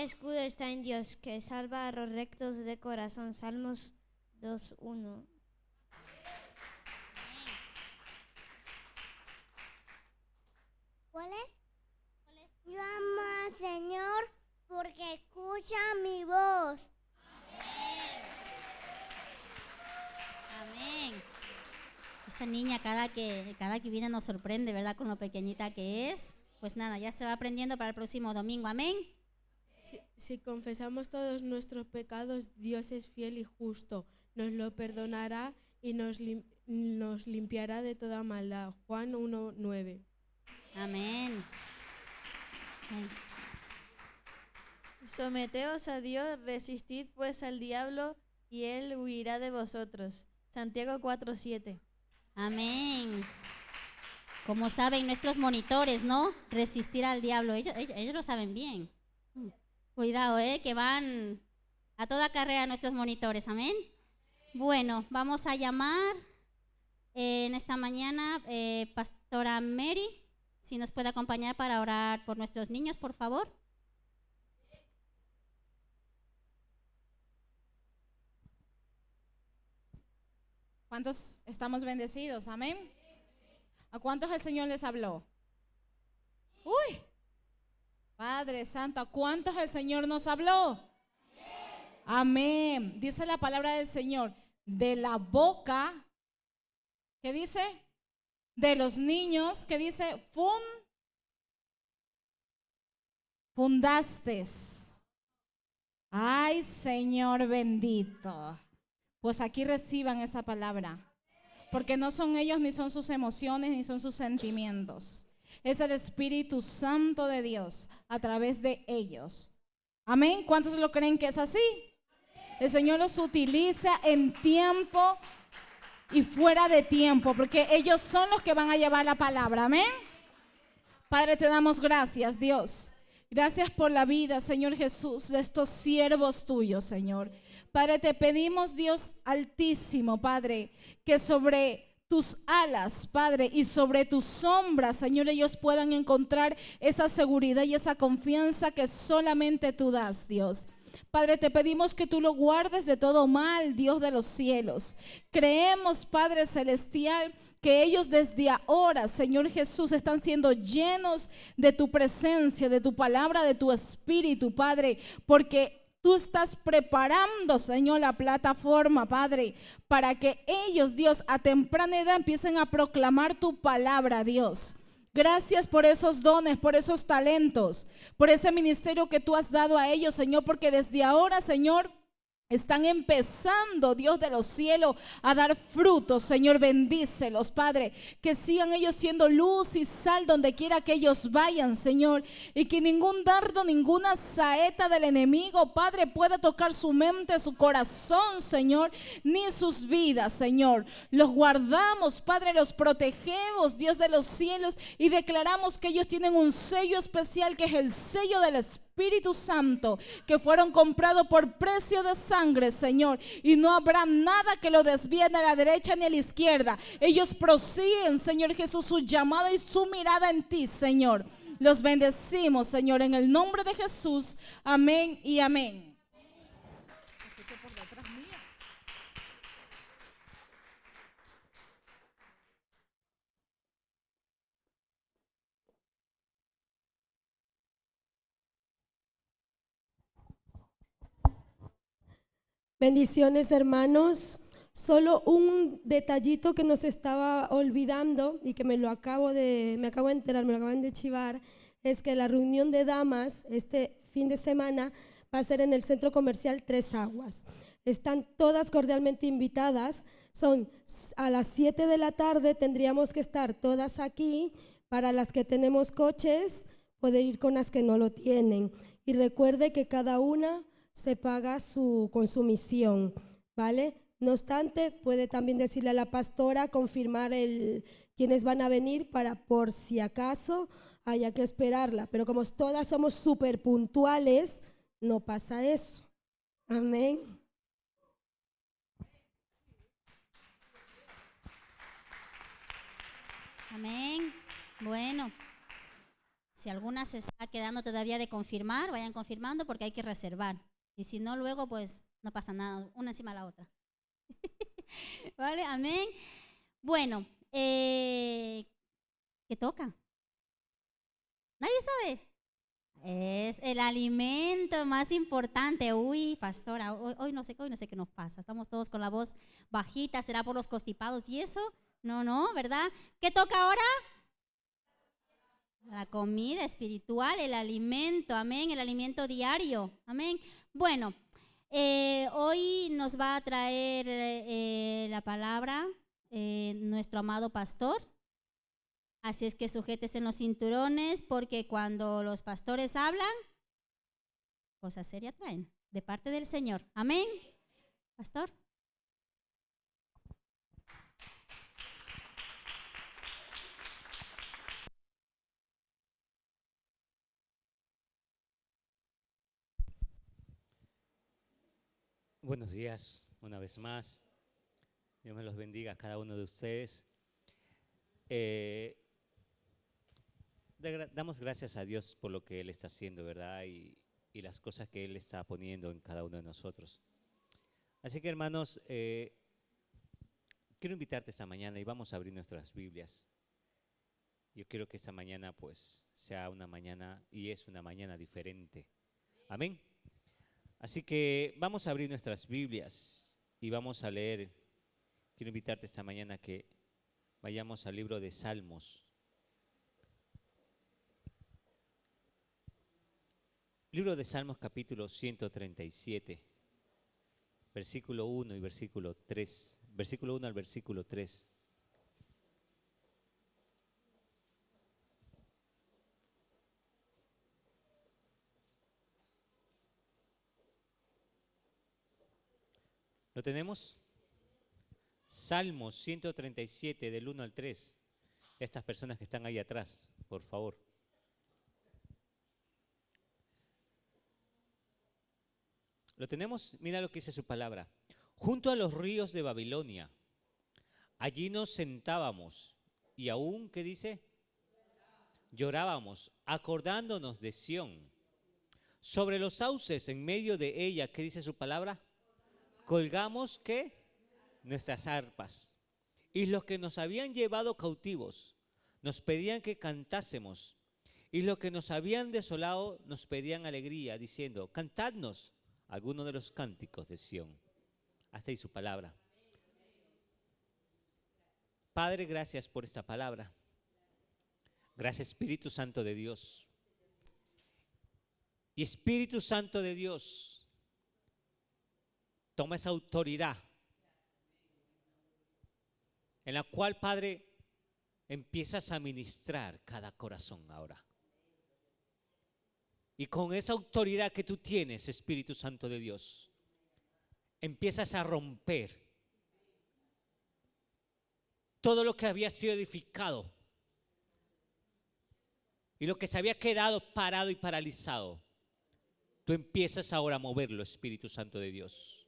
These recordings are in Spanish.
escudo está en Dios, que salva a los rectos de corazón. Salmos 2:1. ¿Cuál es? Yo amo al Señor porque escucha mi voz. Amén. Esa niña cada que viene nos sorprende, ¿verdad? Con lo pequeñita que es. Pues nada, ya se va aprendiendo para el próximo domingo. Amén. Si confesamos todos nuestros pecados, Dios es fiel y justo. Nos lo perdonará y nos limpiará de toda maldad. Juan 1:9. Amén. Amén. Someteos a Dios, resistid pues al diablo y él huirá de vosotros. Santiago 4:7. Amén. Como saben nuestros monitores, ¿no? Resistir al diablo. Ellos lo saben bien. Cuidado, que van a toda carrera nuestros monitores. Amén. Bueno, vamos a llamar en esta mañana Pastora Mary, si nos puede acompañar para orar por nuestros niños, por favor. ¿Cuántos estamos bendecidos? Amén. ¿A cuántos el Señor les habló? Uy, Padre Santo, ¿a cuántos el Señor nos habló? Amén. Dice la palabra del Señor, de la boca, ¿qué dice? De los niños, ¿qué dice? Fundaste. Ay, Señor bendito. Pues aquí reciban esa palabra, porque no son ellos, ni son sus emociones, ni son sus sentimientos. Es el Espíritu Santo de Dios a través de ellos. Amén. ¿Cuántos lo creen que es así? El Señor los utiliza en tiempo y fuera de tiempo, porque ellos son los que van a llevar la palabra. Amén. Padre, te damos gracias, Dios. Gracias por la vida, Señor Jesús, de estos siervos tuyos, Señor. Padre, te pedimos, Dios altísimo, Padre, que sobre tus alas, Padre, y sobre tus sombras, Señor, ellos puedan encontrar esa seguridad y esa confianza que solamente tú das, Dios. Padre, te pedimos que tú lo guardes de todo mal, Dios de los cielos. Creemos, Padre celestial, que ellos desde ahora, Señor Jesús, están siendo llenos de tu presencia, de tu palabra, de tu espíritu, Padre, porque tú estás preparando, Señor, la plataforma, Padre, para que ellos, Dios, a temprana edad empiecen a proclamar tu palabra, Dios. Gracias por esos dones, por esos talentos, por ese ministerio que tú has dado a ellos, Señor, porque desde ahora, Señor, están empezando, Dios de los cielos, a dar frutos. Señor, bendícelos, Padre, que sigan ellos siendo luz y sal donde quiera que ellos vayan, Señor, y que ningún dardo, ninguna saeta del enemigo, Padre, pueda tocar su mente, su corazón, Señor, ni sus vidas, Señor. Los guardamos, Padre, los protegemos, Dios de los cielos, y declaramos que ellos tienen un sello especial, que es el sello del Espíritu Santo, que fueron comprados por precio de sangre, Señor, y no habrá nada que lo desvíe a la derecha ni a la izquierda. Ellos prosiguen, Señor Jesús, su llamado y su mirada en ti, Señor. Los bendecimos, Señor, en el nombre de Jesús. Amén y amén. Bendiciones, hermanos. Solo un detallito que nos estaba olvidando y que me acabo de enterar, me lo acaban de chivar, es que la reunión de damas este fin de semana va a ser en el Centro Comercial Tres Aguas. Están todas cordialmente invitadas. Son a las 7 de la tarde, tendríamos que estar todas aquí. Para las que tenemos coches, poder ir con las que no lo tienen. Y recuerde que cada una se paga su consumición, ¿vale? No obstante, puede también decirle a la pastora, confirmar quiénes van a venir para por si acaso haya que esperarla. Pero como todas somos súper puntuales, no pasa eso. Amén. Amén. Bueno, Si alguna se está quedando todavía de confirmar, vayan confirmando porque hay que reservar. Y si no, luego pues no pasa nada, una encima de la otra. ¿Vale? Amén. Bueno, ¿qué toca? ¿Nadie sabe? Es el alimento más importante. Uy, pastora, hoy no sé qué nos pasa. Estamos todos con la voz bajita. ¿Será por los constipados y eso? No, ¿verdad? ¿Qué toca ahora? La comida espiritual, el alimento, amén, el alimento diario, amén. Bueno, hoy nos va a traer la palabra nuestro amado pastor. Así es que sujétese en los cinturones porque cuando los pastores hablan, cosas serias traen de parte del Señor. Amén. Pastor. Buenos días, una vez más. Dios me los bendiga a cada uno de ustedes. Damos gracias a Dios por lo que Él está haciendo, ¿verdad? Y las cosas que Él está poniendo en cada uno de nosotros. Así que, hermanos, quiero invitarte esta mañana y vamos a abrir nuestras Biblias. Yo quiero que esta mañana, pues, sea una mañana y es una mañana diferente. Amén. Así que vamos a abrir nuestras Biblias y vamos a leer. Quiero invitarte esta mañana que vayamos al libro de Salmos. Libro de Salmos capítulo 137, versículo 1 y versículo 3. Versículo 1 al versículo 3. ¿Lo tenemos? Salmos 137 del 1 al 3. Estas personas que están ahí atrás, por favor. ¿Lo tenemos? Mira lo que dice su palabra. Junto a los ríos de Babilonia, allí nos sentábamos y aún, ¿qué dice? Llorábamos, acordándonos de Sión. Sobre los sauces, en medio de ella, ¿qué dice su palabra? Colgamos, ¿qué? Nuestras arpas. Y los que nos habían llevado cautivos nos pedían que cantásemos. Y los que nos habían desolado nos pedían alegría, diciendo, cantadnos algunos de los cánticos de Sión. Hasta ahí su palabra. Padre, gracias por esta palabra. Gracias, Espíritu Santo de Dios. Y Espíritu Santo de Dios, toma esa autoridad en la cual, Padre, empiezas a ministrar cada corazón ahora. Y con esa autoridad que tú tienes, Espíritu Santo de Dios, empiezas a romper todo lo que había sido edificado y lo que se había quedado parado y paralizado. Tú empiezas ahora a moverlo, Espíritu Santo de Dios.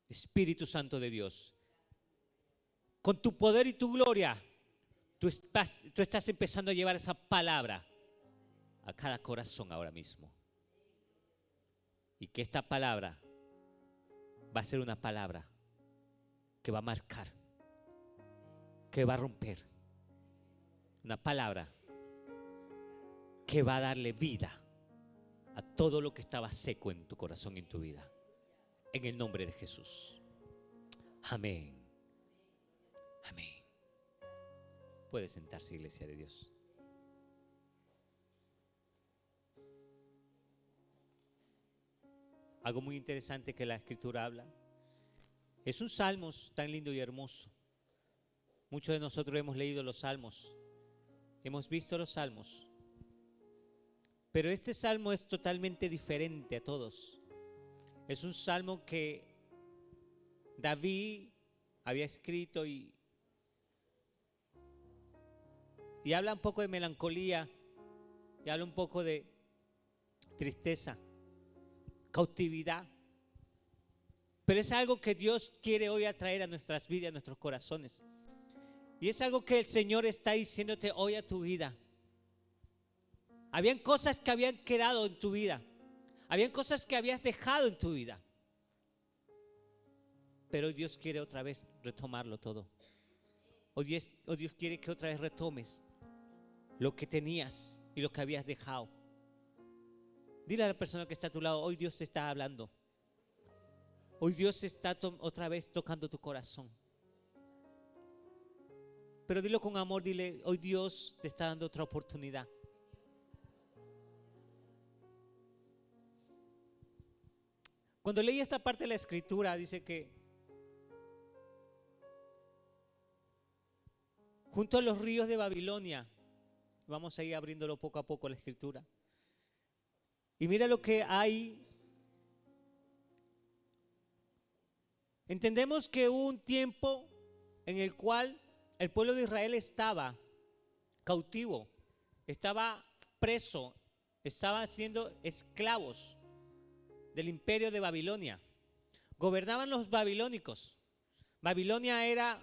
Espíritu Santo de Dios, con tu poder y tu gloria, tú estás empezando a llevar esa palabra a cada corazón ahora mismo. Y que esta palabra va a ser una palabra que va a marcar, que va a romper. Una palabra que va a darle vida a todo lo que estaba seco en tu corazón y en tu vida. En el nombre de Jesús. Amén. Amén. Puede sentarse, iglesia de Dios. Algo muy interesante que la Escritura habla. Es un salmo tan lindo y hermoso. Muchos de nosotros hemos leído los salmos, hemos visto los salmos, pero este salmo es totalmente diferente a todos. Es un salmo que David había escrito y habla un poco de melancolía y habla un poco de tristeza, cautividad. Pero es algo que Dios quiere hoy atraer a nuestras vidas, a nuestros corazones. Y es algo que el Señor está diciéndote hoy a tu vida. Habían cosas que habían quedado en tu vida. Habían cosas que habías dejado en tu vida. Pero hoy Dios quiere otra vez retomarlo todo. Hoy Dios quiere que otra vez retomes lo que tenías y lo que habías dejado. Dile a la persona que está a tu lado, hoy Dios te está hablando. Hoy Dios está otra vez tocando tu corazón. Pero dilo con amor, dile, hoy Dios te está dando otra oportunidad. Cuando leí esta parte de la escritura, dice que junto a los ríos de Babilonia, vamos a ir abriéndolo poco a poco la escritura. Y mira lo que hay. Entendemos que hubo un tiempo en el cual el pueblo de Israel estaba cautivo, estaba preso, estaban siendo esclavos del imperio de Babilonia. Gobernaban los babilónicos. Babilonia era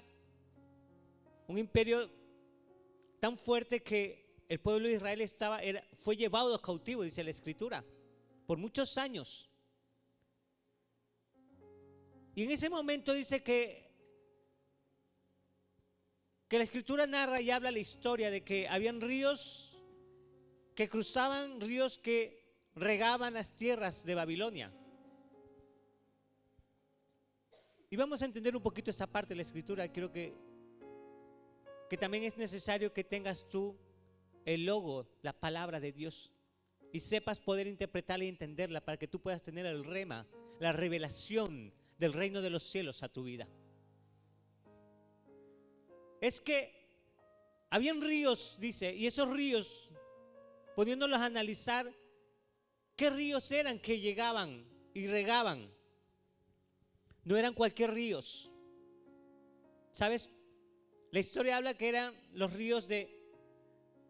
un imperio tan fuerte que el pueblo de Israel fue llevado cautivo, dice la escritura, por muchos años. Y en ese momento dice que la escritura narra y habla la historia de que habían ríos que cruzaban, ríos que regaban las tierras de Babilonia. Y vamos a entender un poquito esta parte de la escritura. Creo que también es necesario que tengas tú el logo, la palabra de Dios, y sepas poder interpretarla y entenderla para que tú puedas tener el rema, la revelación del reino de los cielos a tu vida. Es que habían ríos, dice, y esos ríos, poniéndolos a analizar, ¿qué ríos eran que llegaban y regaban? No eran cualquier ríos. ¿Sabes? La historia habla que eran los ríos de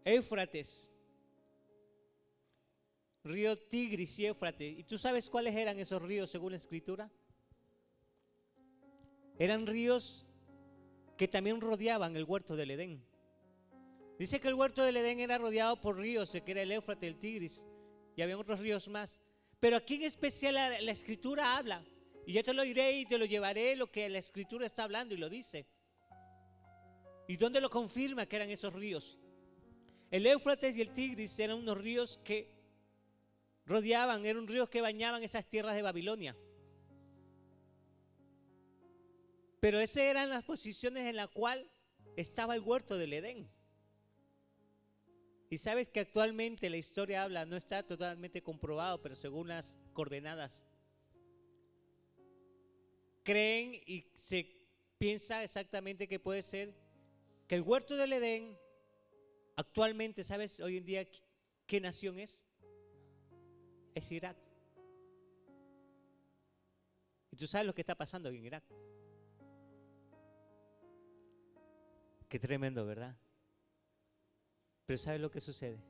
Éufrates, río Tigris y Éufrates. ¿Y tú sabes cuáles eran esos ríos según la escritura? Eran ríos que también rodeaban el huerto del Edén. Dice que el huerto del Edén era rodeado por ríos, que era el Éufrates, el Tigris, y había otros ríos más. Pero aquí en especial la escritura habla, y yo te lo diré y te lo llevaré lo que la escritura está hablando y lo dice. ¿Y dónde lo confirma que eran esos ríos? El Éufrates y el Tigris eran unos ríos que rodeaban, eran ríos que bañaban esas tierras de Babilonia. Pero esas eran las posiciones en las cuales estaba el huerto del Edén. Y sabes que actualmente la historia habla, no está totalmente comprobado, pero según las coordenadas, creen y se piensa exactamente que puede ser que el huerto del Edén actualmente, ¿sabes hoy en día qué nación es? Es Irak. Y tú sabes lo que está pasando en Irak. Qué tremendo, ¿verdad? Pero ¿sabes lo que sucede?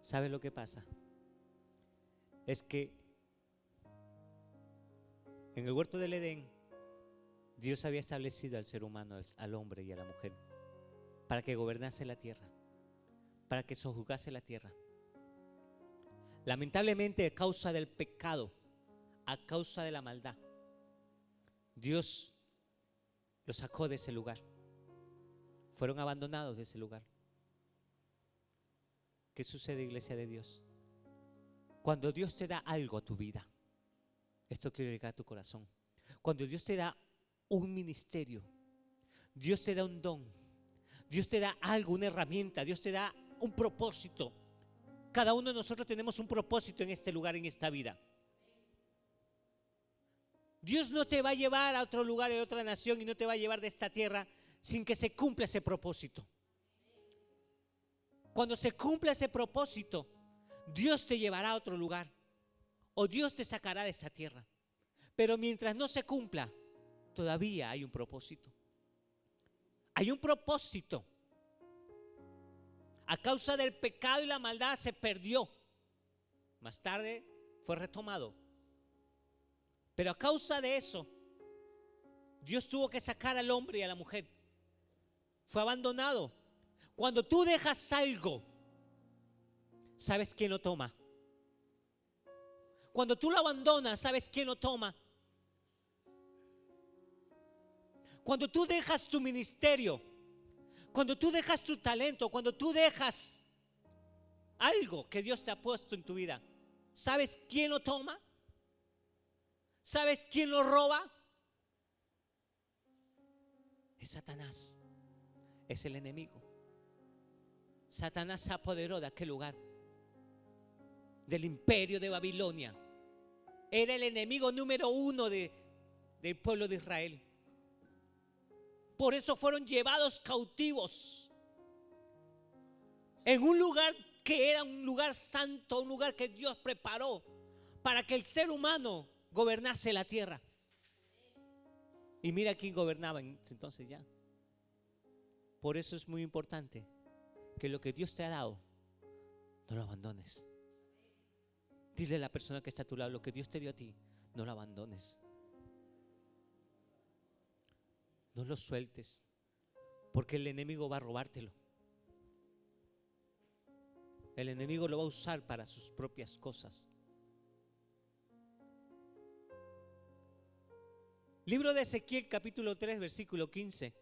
¿Sabes lo que pasa? Es que en el huerto del Edén Dios había establecido al ser humano, al hombre y a la mujer, para que gobernase la tierra, para que sojuzgase la tierra. Lamentablemente, a causa del pecado, a causa de la maldad, Dios los sacó de ese lugar. Fueron abandonados de ese lugar. ¿Qué sucede, iglesia de Dios? Cuando Dios te da algo a tu vida, esto quiere llegar a tu corazón. Cuando Dios te da un ministerio, Dios te da un don, Dios te da algo, una herramienta, Dios te da un propósito. Cada uno de nosotros tenemos un propósito en este lugar, en esta vida. Dios no te va a llevar a otro lugar, a otra nación, y no te va a llevar de esta tierra sin que se cumpla ese propósito. Cuando se cumpla ese propósito, Dios te llevará a otro lugar o Dios te sacará de esa tierra. Pero mientras no se cumpla, todavía hay un propósito. Hay un propósito. A causa del pecado y la maldad se perdió. Más tarde fue retomado. Pero a causa de eso, Dios tuvo que sacar al hombre y a la mujer. Fue abandonado. Cuando tú dejas algo, ¿sabes quién lo toma? Cuando tú lo abandonas, ¿sabes quién lo toma? Cuando tú dejas tu ministerio, cuando tú dejas tu talento, cuando tú dejas algo que Dios te ha puesto en tu vida, ¿sabes quién lo toma? ¿Sabes quién lo roba? Es Satanás, es el enemigo. Satanás se apoderó de aquel lugar, del imperio de Babilonia. Era el enemigo número 1 del pueblo de Israel. Por eso fueron llevados cautivos en un lugar que era un lugar santo, un lugar que Dios preparó para que el ser humano gobernase la tierra. Y mira quién gobernaba entonces ya. Por eso es muy importante que lo que Dios te ha dado, no lo abandones. Dile a la persona que está a tu lado, lo que Dios te dio a ti, no lo abandones. No lo sueltes, porque el enemigo va a robártelo. El enemigo lo va a usar para sus propias cosas. Libro de Ezequiel, capítulo 3, versículo 15.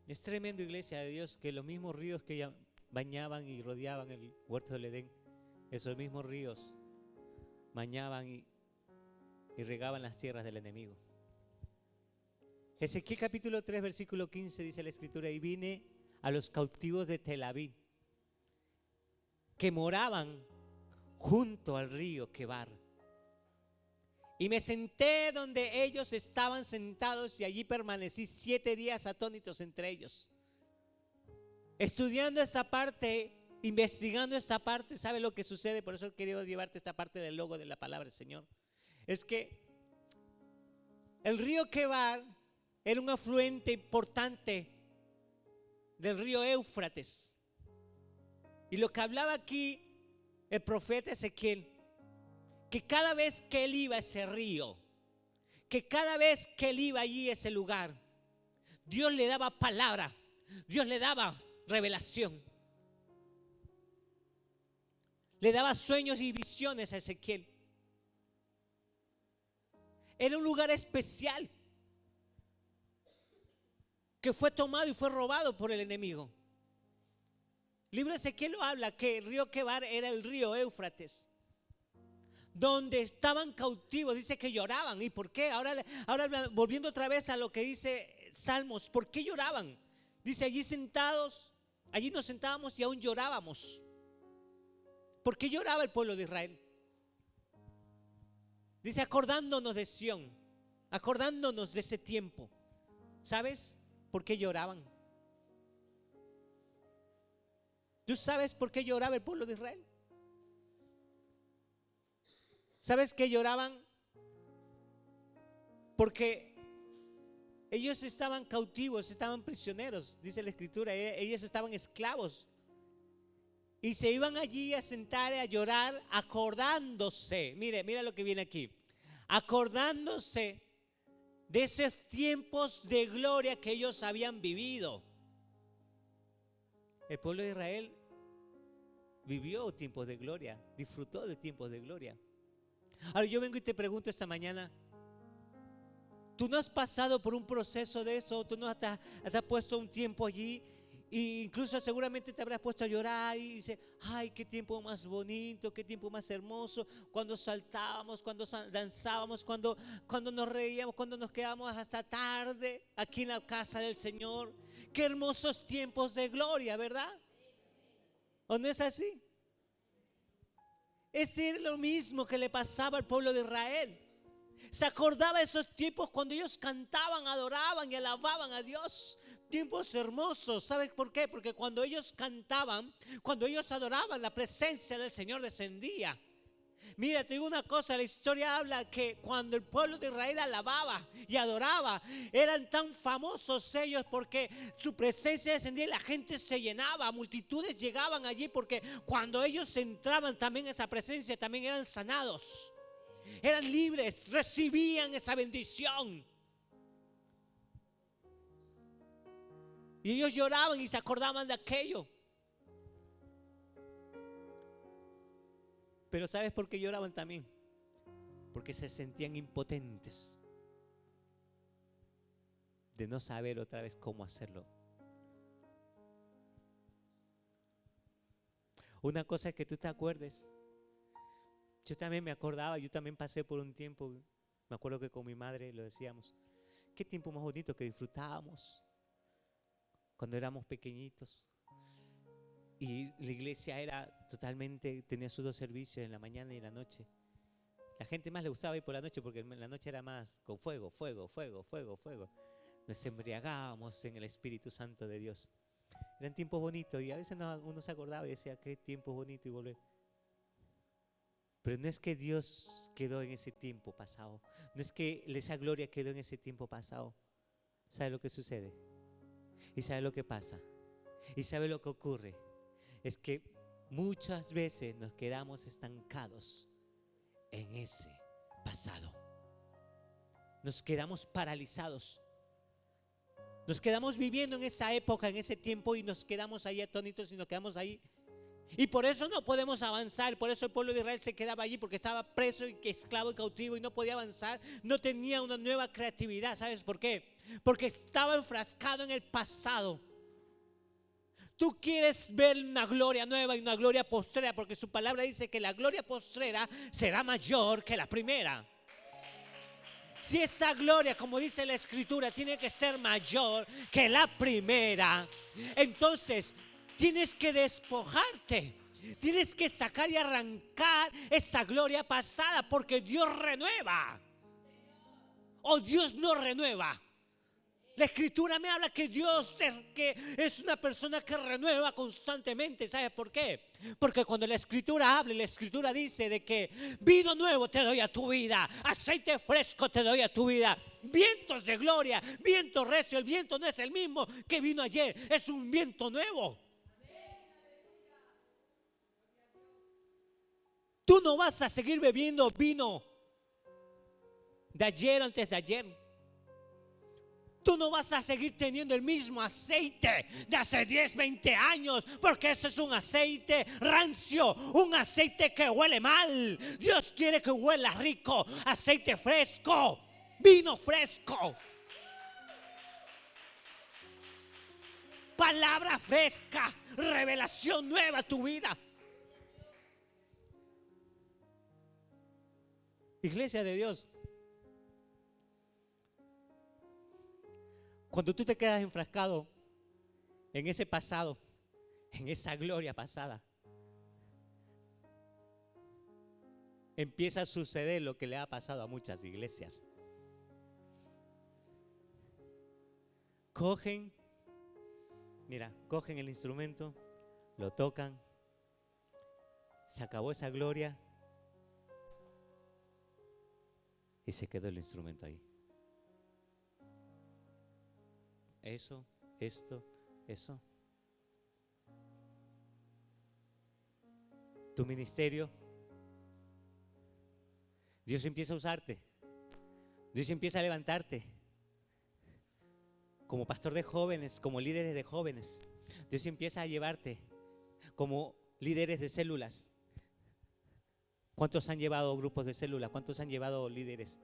Es tremendo, iglesia de Dios, que los mismos ríos que ya bañaban y rodeaban el huerto del Edén, esos mismos ríos bañaban y regaban las tierras del enemigo. Ezequiel capítulo 3, versículo 15 dice la escritura: y vine a los cautivos de Tel Aviv, que moraban junto al río Quebar, y me senté donde ellos estaban sentados, y allí permanecí 7 días atónitos entre ellos. Estudiando esta parte, investigando esta parte, ¿sabe lo que sucede? Por eso quería llevarte esta parte del logo de la palabra del Señor. Es que el río Quebar era un afluente importante del río Éufrates. Y lo que hablaba aquí el profeta Ezequiel, que cada vez que él iba a ese río, que cada vez que él iba allí a ese lugar, Dios le daba palabra, Dios le daba revelación, le daba sueños y visiones a Ezequiel. Era un lugar especial que fue tomado y fue robado por el enemigo. El libro de Ezequiel lo habla, que el río Quebar era el río Éufrates, donde estaban cautivos. Dice que lloraban. ¿Y por qué? Ahora volviendo otra vez a lo que dice Salmos, ¿por qué lloraban? Dice: allí sentados, allí nos sentábamos y aún llorábamos. ¿Por qué lloraba el pueblo de Israel? Dice: acordándonos de Sión, acordándonos de ese tiempo. ¿Sabes por qué lloraban? ¿Tú sabes por qué lloraba el pueblo de Israel? ¿Sabes qué lloraban? Porque ellos estaban cautivos, estaban prisioneros, dice la escritura, ellos estaban esclavos. Y se iban allí a sentar a llorar, acordándose. Mira lo que viene aquí. Acordándose de esos tiempos de gloria que ellos habían vivido. El pueblo de Israel vivió tiempos de gloria, disfrutó de tiempos de gloria. Ahora yo vengo y te pregunto esta mañana: ¿tú no has pasado por un proceso de eso? ¿Tú no te has puesto un tiempo allí? E incluso seguramente te habrás puesto a llorar y dices: ay, qué tiempo más bonito, qué tiempo más hermoso, cuando saltábamos, cuando danzábamos, cuando nos reíamos, cuando nos quedábamos hasta tarde aquí en la casa del Señor. Qué hermosos tiempos de gloria, ¿verdad? ¿O no es así? Es lo mismo que le pasaba al pueblo de Israel. Se acordaba de esos tiempos cuando ellos cantaban, adoraban y alababan a Dios. Tiempos hermosos. ¿Sabes por qué? Porque cuando ellos cantaban, cuando ellos adoraban, la presencia del Señor descendía. Mira, te digo una cosa, la historia habla que cuando el pueblo de Israel alababa y adoraba, eran tan famosos ellos porque su presencia descendía y la gente se llenaba, multitudes llegaban allí porque cuando ellos entraban también esa presencia, también eran sanados. eran libres, recibían esa bendición. Y ellos lloraban y se acordaban de aquello. Pero ¿sabes por qué lloraban también? Porque se sentían impotentes de no saber otra vez cómo hacerlo. Una cosa es que tú te acuerdes. Yo también me acordaba, yo también pasé por un tiempo, me acuerdo que con mi madre lo decíamos, qué tiempo más bonito que disfrutábamos cuando éramos pequeñitos. Y la iglesia era totalmente, tenía sus dos servicios, en la mañana y en la noche. La gente más le gustaba ir por la noche porque en la noche era más con fuego, fuego, fuego, fuego, fuego. Nos embriagábamos en el Espíritu Santo de Dios. Eran tiempos bonitos y a veces uno se acordaba y decía, qué tiempo bonito y volver. Pero no es que Dios quedó en ese tiempo pasado. No es que esa gloria quedó en ese tiempo pasado. ¿Sabe lo que sucede? ¿Y sabe lo que pasa? ¿Y sabe lo que ocurre? Es que muchas veces nos quedamos estancados en ese pasado. Nos quedamos paralizados. Nos quedamos viviendo en esa época, en ese tiempo, y nos quedamos ahí atónitos y nos quedamos ahí. Y por eso no podemos avanzar. Por eso el pueblo de Israel se quedaba allí, porque estaba preso y esclavo y cautivo y no podía avanzar. No tenía una nueva creatividad. ¿Sabes por qué? Porque estaba enfrascado en el pasado. Tú quieres ver una gloria nueva y una gloria postrera, porque su palabra dice que la gloria postrera será mayor que la primera. Si esa gloria, como dice la Escritura, tiene que ser mayor que la primera, entonces tienes que despojarte, tienes que sacar y arrancar esa gloria pasada, porque Dios renueva o Dios no renueva. La Escritura me habla que Dios es una persona que renueva constantemente. ¿Sabes por qué? Porque cuando la Escritura habla, la Escritura dice de que vino nuevo te doy a tu vida, aceite fresco te doy a tu vida, vientos de gloria, viento recio. El viento no es el mismo que vino ayer, es un viento nuevo. Tú no vas a seguir bebiendo vino de ayer, antes de ayer. Tú no vas a seguir teniendo el mismo aceite de hace 10, 20 años, porque ese es un aceite rancio, un aceite que huele mal. Dios quiere que huela rico, aceite fresco, vino fresco, palabra fresca, revelación nueva a tu vida. Iglesia de Dios, cuando tú te quedas enfrascado en ese pasado, en esa gloria pasada, empieza a suceder lo que le ha pasado a muchas iglesias. Cogen el instrumento, lo tocan, se acabó esa gloria y se quedó el instrumento ahí. Eso. Tu ministerio, Dios empieza a usarte, Dios empieza a levantarte como pastor de jóvenes, como líderes de jóvenes. Dios empieza a llevarte como líderes de células. ¿Cuántos han llevado grupos de célula? ¿Cuántos han llevado líderes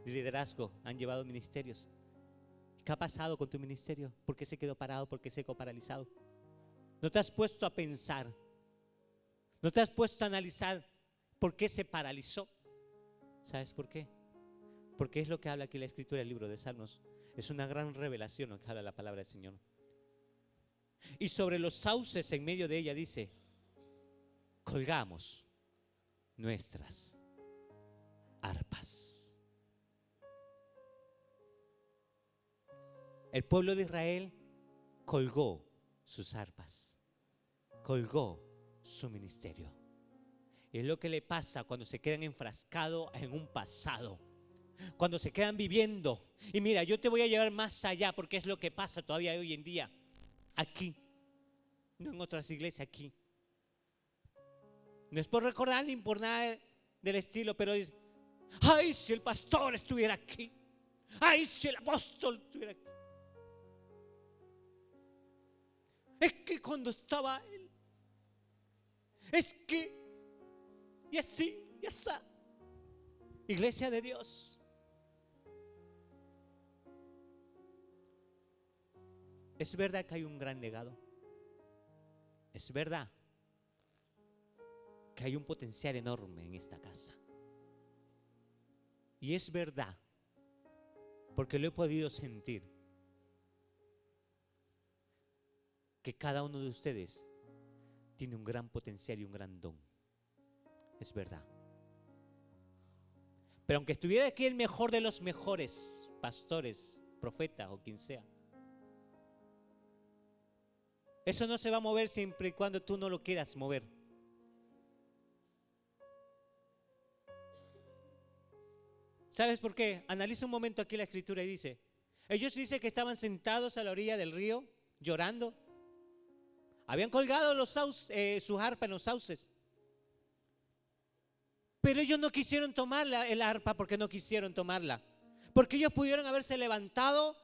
de liderazgo? ¿Han llevado ministerios? ¿Qué ha pasado con tu ministerio? ¿Por qué se quedó parado? ¿Por qué se quedó paralizado? ¿No te has puesto a pensar? ¿No te has puesto a analizar por qué se paralizó? ¿Sabes por qué? Porque es lo que habla aquí la Escritura del libro de Salmos. Es una gran revelación lo que habla la palabra del Señor. Y sobre los sauces en medio de ella dice, colgamos nuestras arpas. El pueblo de Israel colgó sus arpas, colgó su ministerio. Es lo que le pasa cuando se quedan enfrascados en un pasado, cuando se quedan viviendo. Y mira, yo te voy a llevar más allá, porque es lo que pasa todavía hoy en día, aquí, no en otras iglesias, aquí. No es por recordar ni por nada del estilo, pero Ay, si el pastor estuviera aquí. Ay, si el apóstol estuviera aquí. Es que cuando estaba él. Es que. Y así, y así. Iglesia de Dios. Es verdad que hay un gran legado. Es verdad que hay un potencial enorme en esta casa. Y es verdad, porque lo he podido sentir, que cada uno de ustedes tiene un gran potencial y un gran don. Es verdad. Pero aunque estuviera aquí el mejor de los mejores, pastores, profetas o quien sea, eso no se va a mover siempre y cuando tú no lo quieras mover. ¿Sabes por qué? Analiza un momento aquí la escritura y dice, ellos dicen que estaban sentados a la orilla del río llorando. Habían colgado sus arpas en los sauces. Pero ellos no quisieron tomar el arpa porque no quisieron tomarla. Porque ellos pudieron haberse levantado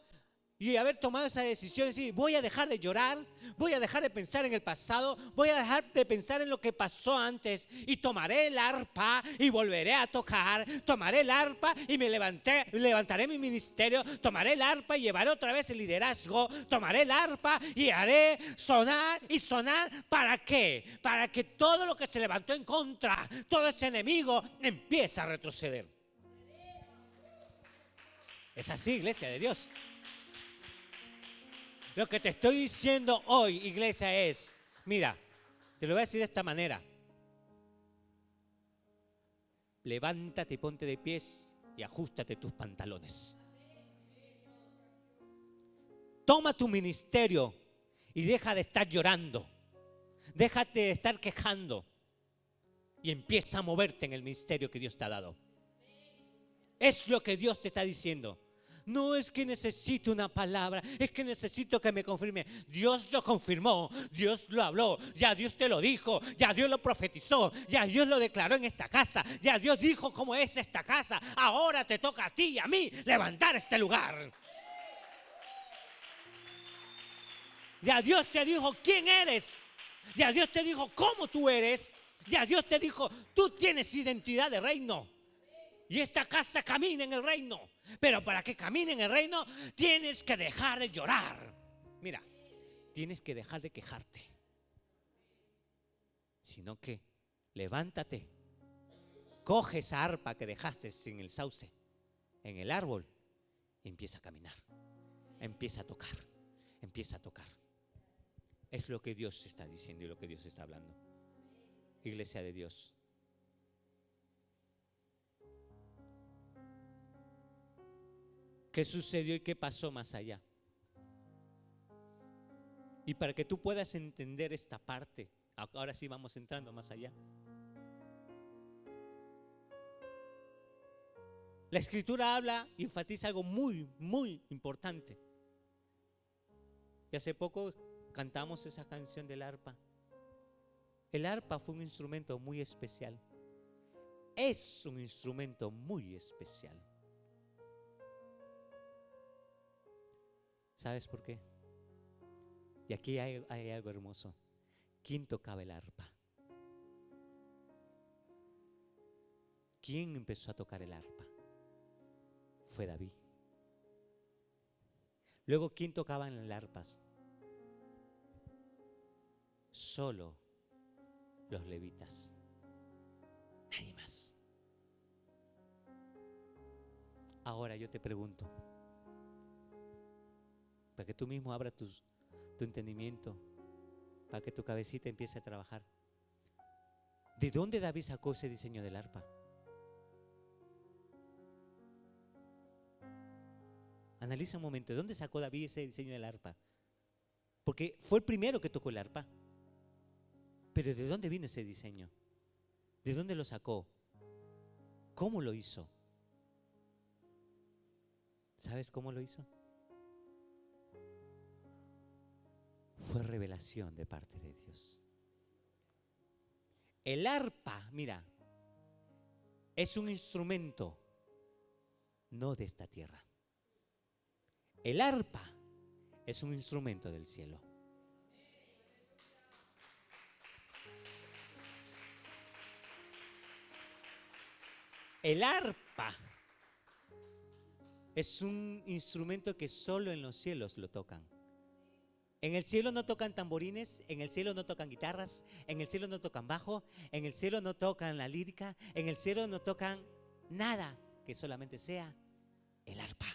y haber tomado esa decisión, decir, voy a dejar de llorar, voy a dejar de pensar en el pasado, voy a dejar de pensar en lo que pasó antes y tomaré el arpa y volveré a tocar, tomaré el arpa y levantaré mi ministerio, tomaré el arpa y llevaré otra vez el liderazgo, tomaré el arpa y haré sonar y sonar. ¿Para qué? Para que todo lo que se levantó en contra, todo ese enemigo empiece a retroceder. Es así, iglesia de Dios. Lo que te estoy diciendo hoy, iglesia, es, mira, te lo voy a decir de esta manera. Levántate y ponte de pies y ajústate tus pantalones. Toma tu ministerio y deja de estar llorando. Déjate de estar quejando y empieza a moverte en el ministerio que Dios te ha dado. Es lo que Dios te está diciendo. No es que necesito una palabra, es que necesito que me confirme. Dios lo confirmó, Dios lo habló, ya Dios te lo dijo, ya Dios lo profetizó, ya Dios lo declaró en esta casa, ya Dios dijo cómo es esta casa. Ahora te toca a ti y a mí levantar este lugar. Ya Dios te dijo quién eres, ya Dios te dijo cómo tú eres, ya Dios te dijo tú tienes identidad de reino. Y esta casa camina en el reino. Pero para que camine en el reino, tienes que dejar de llorar. Mira, tienes que dejar de quejarte. Sino que levántate, coge esa arpa que dejaste en el sauce, en el árbol, y empieza a caminar. Empieza a tocar, empieza a tocar. Es lo que Dios está diciendo y lo que Dios está hablando. Iglesia de Dios. ¿Qué sucedió y qué pasó más allá? Y para que tú puedas entender esta parte, ahora sí vamos entrando más allá. La escritura habla y enfatiza algo muy, muy importante. Y hace poco cantamos esa canción del arpa. El arpa fue un instrumento muy especial. Es un instrumento muy especial. ¿Sabes por qué? Y aquí hay algo hermoso. ¿Quién tocaba el arpa? ¿Quién empezó a tocar el arpa? Fue David. Luego, ¿quién tocaba en las arpas? Solo los levitas. Nadie más. Ahora yo te pregunto, para que tú mismo abras tu entendimiento, para que tu cabecita empiece a trabajar. ¿De dónde David sacó ese diseño del arpa? Analiza un momento, ¿de dónde sacó David ese diseño del arpa? Porque fue el primero que tocó el arpa. Pero ¿de dónde vino ese diseño? ¿De dónde lo sacó? ¿Cómo lo hizo? ¿Sabes cómo lo hizo? Fue revelación de parte de Dios. El arpa, mira, es un instrumento no de esta tierra. El arpa es un instrumento del cielo. El arpa es un instrumento que solo en los cielos lo tocan. En el cielo no tocan tamborines, en el cielo no tocan guitarras, en el cielo no tocan bajo, en el cielo no tocan la lírica, en el cielo no tocan nada que solamente sea el arpa.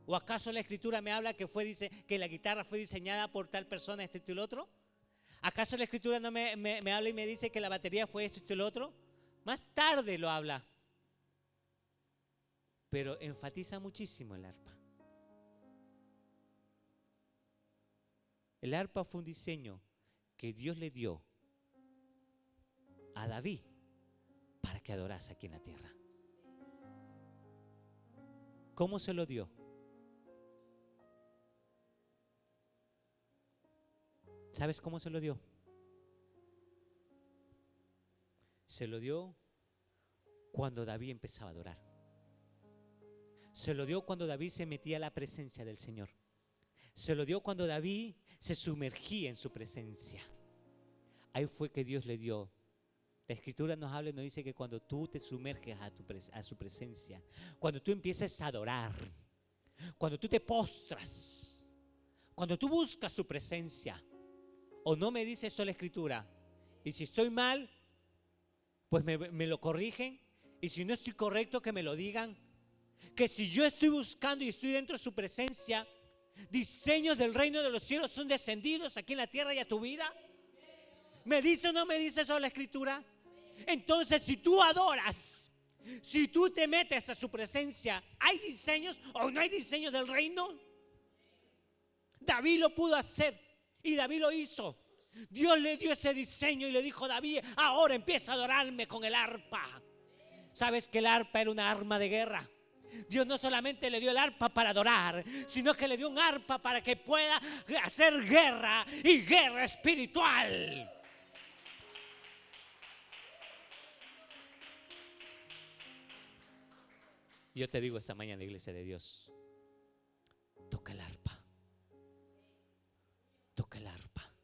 ¿O acaso la escritura me habla que la guitarra fue diseñada por tal persona, esto y lo otro? ¿Acaso la escritura no me habla y me dice que la batería fue esto y lo otro? Más tarde lo habla, pero enfatiza muchísimo el arpa. El arpa fue un diseño que Dios le dio a David para que adorase aquí en la tierra. ¿Cómo se lo dio? ¿Sabes cómo se lo dio? Se lo dio cuando David empezaba a adorar. Se lo dio cuando David se metía a la presencia del Señor. Se lo dio cuando David se sumergía en su presencia. Ahí fue que Dios le dio. La Escritura nos habla y nos dice que cuando tú te sumerges a su presencia, cuando tú empiezas a adorar, cuando tú te postras, cuando tú buscas su presencia, o no me dice eso la Escritura, y si estoy mal, pues me lo corrigen, y si no estoy correcto, que me lo digan, que si yo estoy buscando y estoy dentro de su presencia, diseños del reino de los cielos son descendidos aquí en la tierra y a tu vida. ¿Me dice o no me dice eso la Escritura? Entonces, si tú adoras, si tú te metes a su presencia, ¿hay diseños o no hay diseños del reino? David lo pudo hacer y David lo hizo. Dios le dio ese diseño y le dijo: David, ahora empieza a adorarme con el arpa. ¿Sabes que el arpa era una arma de guerra? Dios no solamente le dio el arpa para adorar, sino que le dio un arpa para que pueda hacer guerra, y guerra espiritual. Yo te digo esta mañana, iglesia de Dios, toca el arpa. Toca el arpa.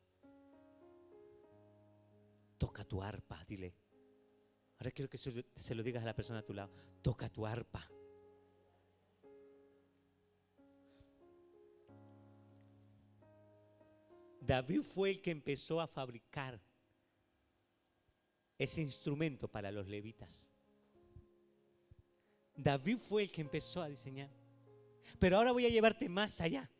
Toca tu arpa, dile. Ahora quiero que se lo digas a la persona a tu lado. Toca tu arpa. David fue el que empezó a fabricar ese instrumento para los levitas. David fue el que empezó a diseñar. Pero ahora voy a llevarte más allá.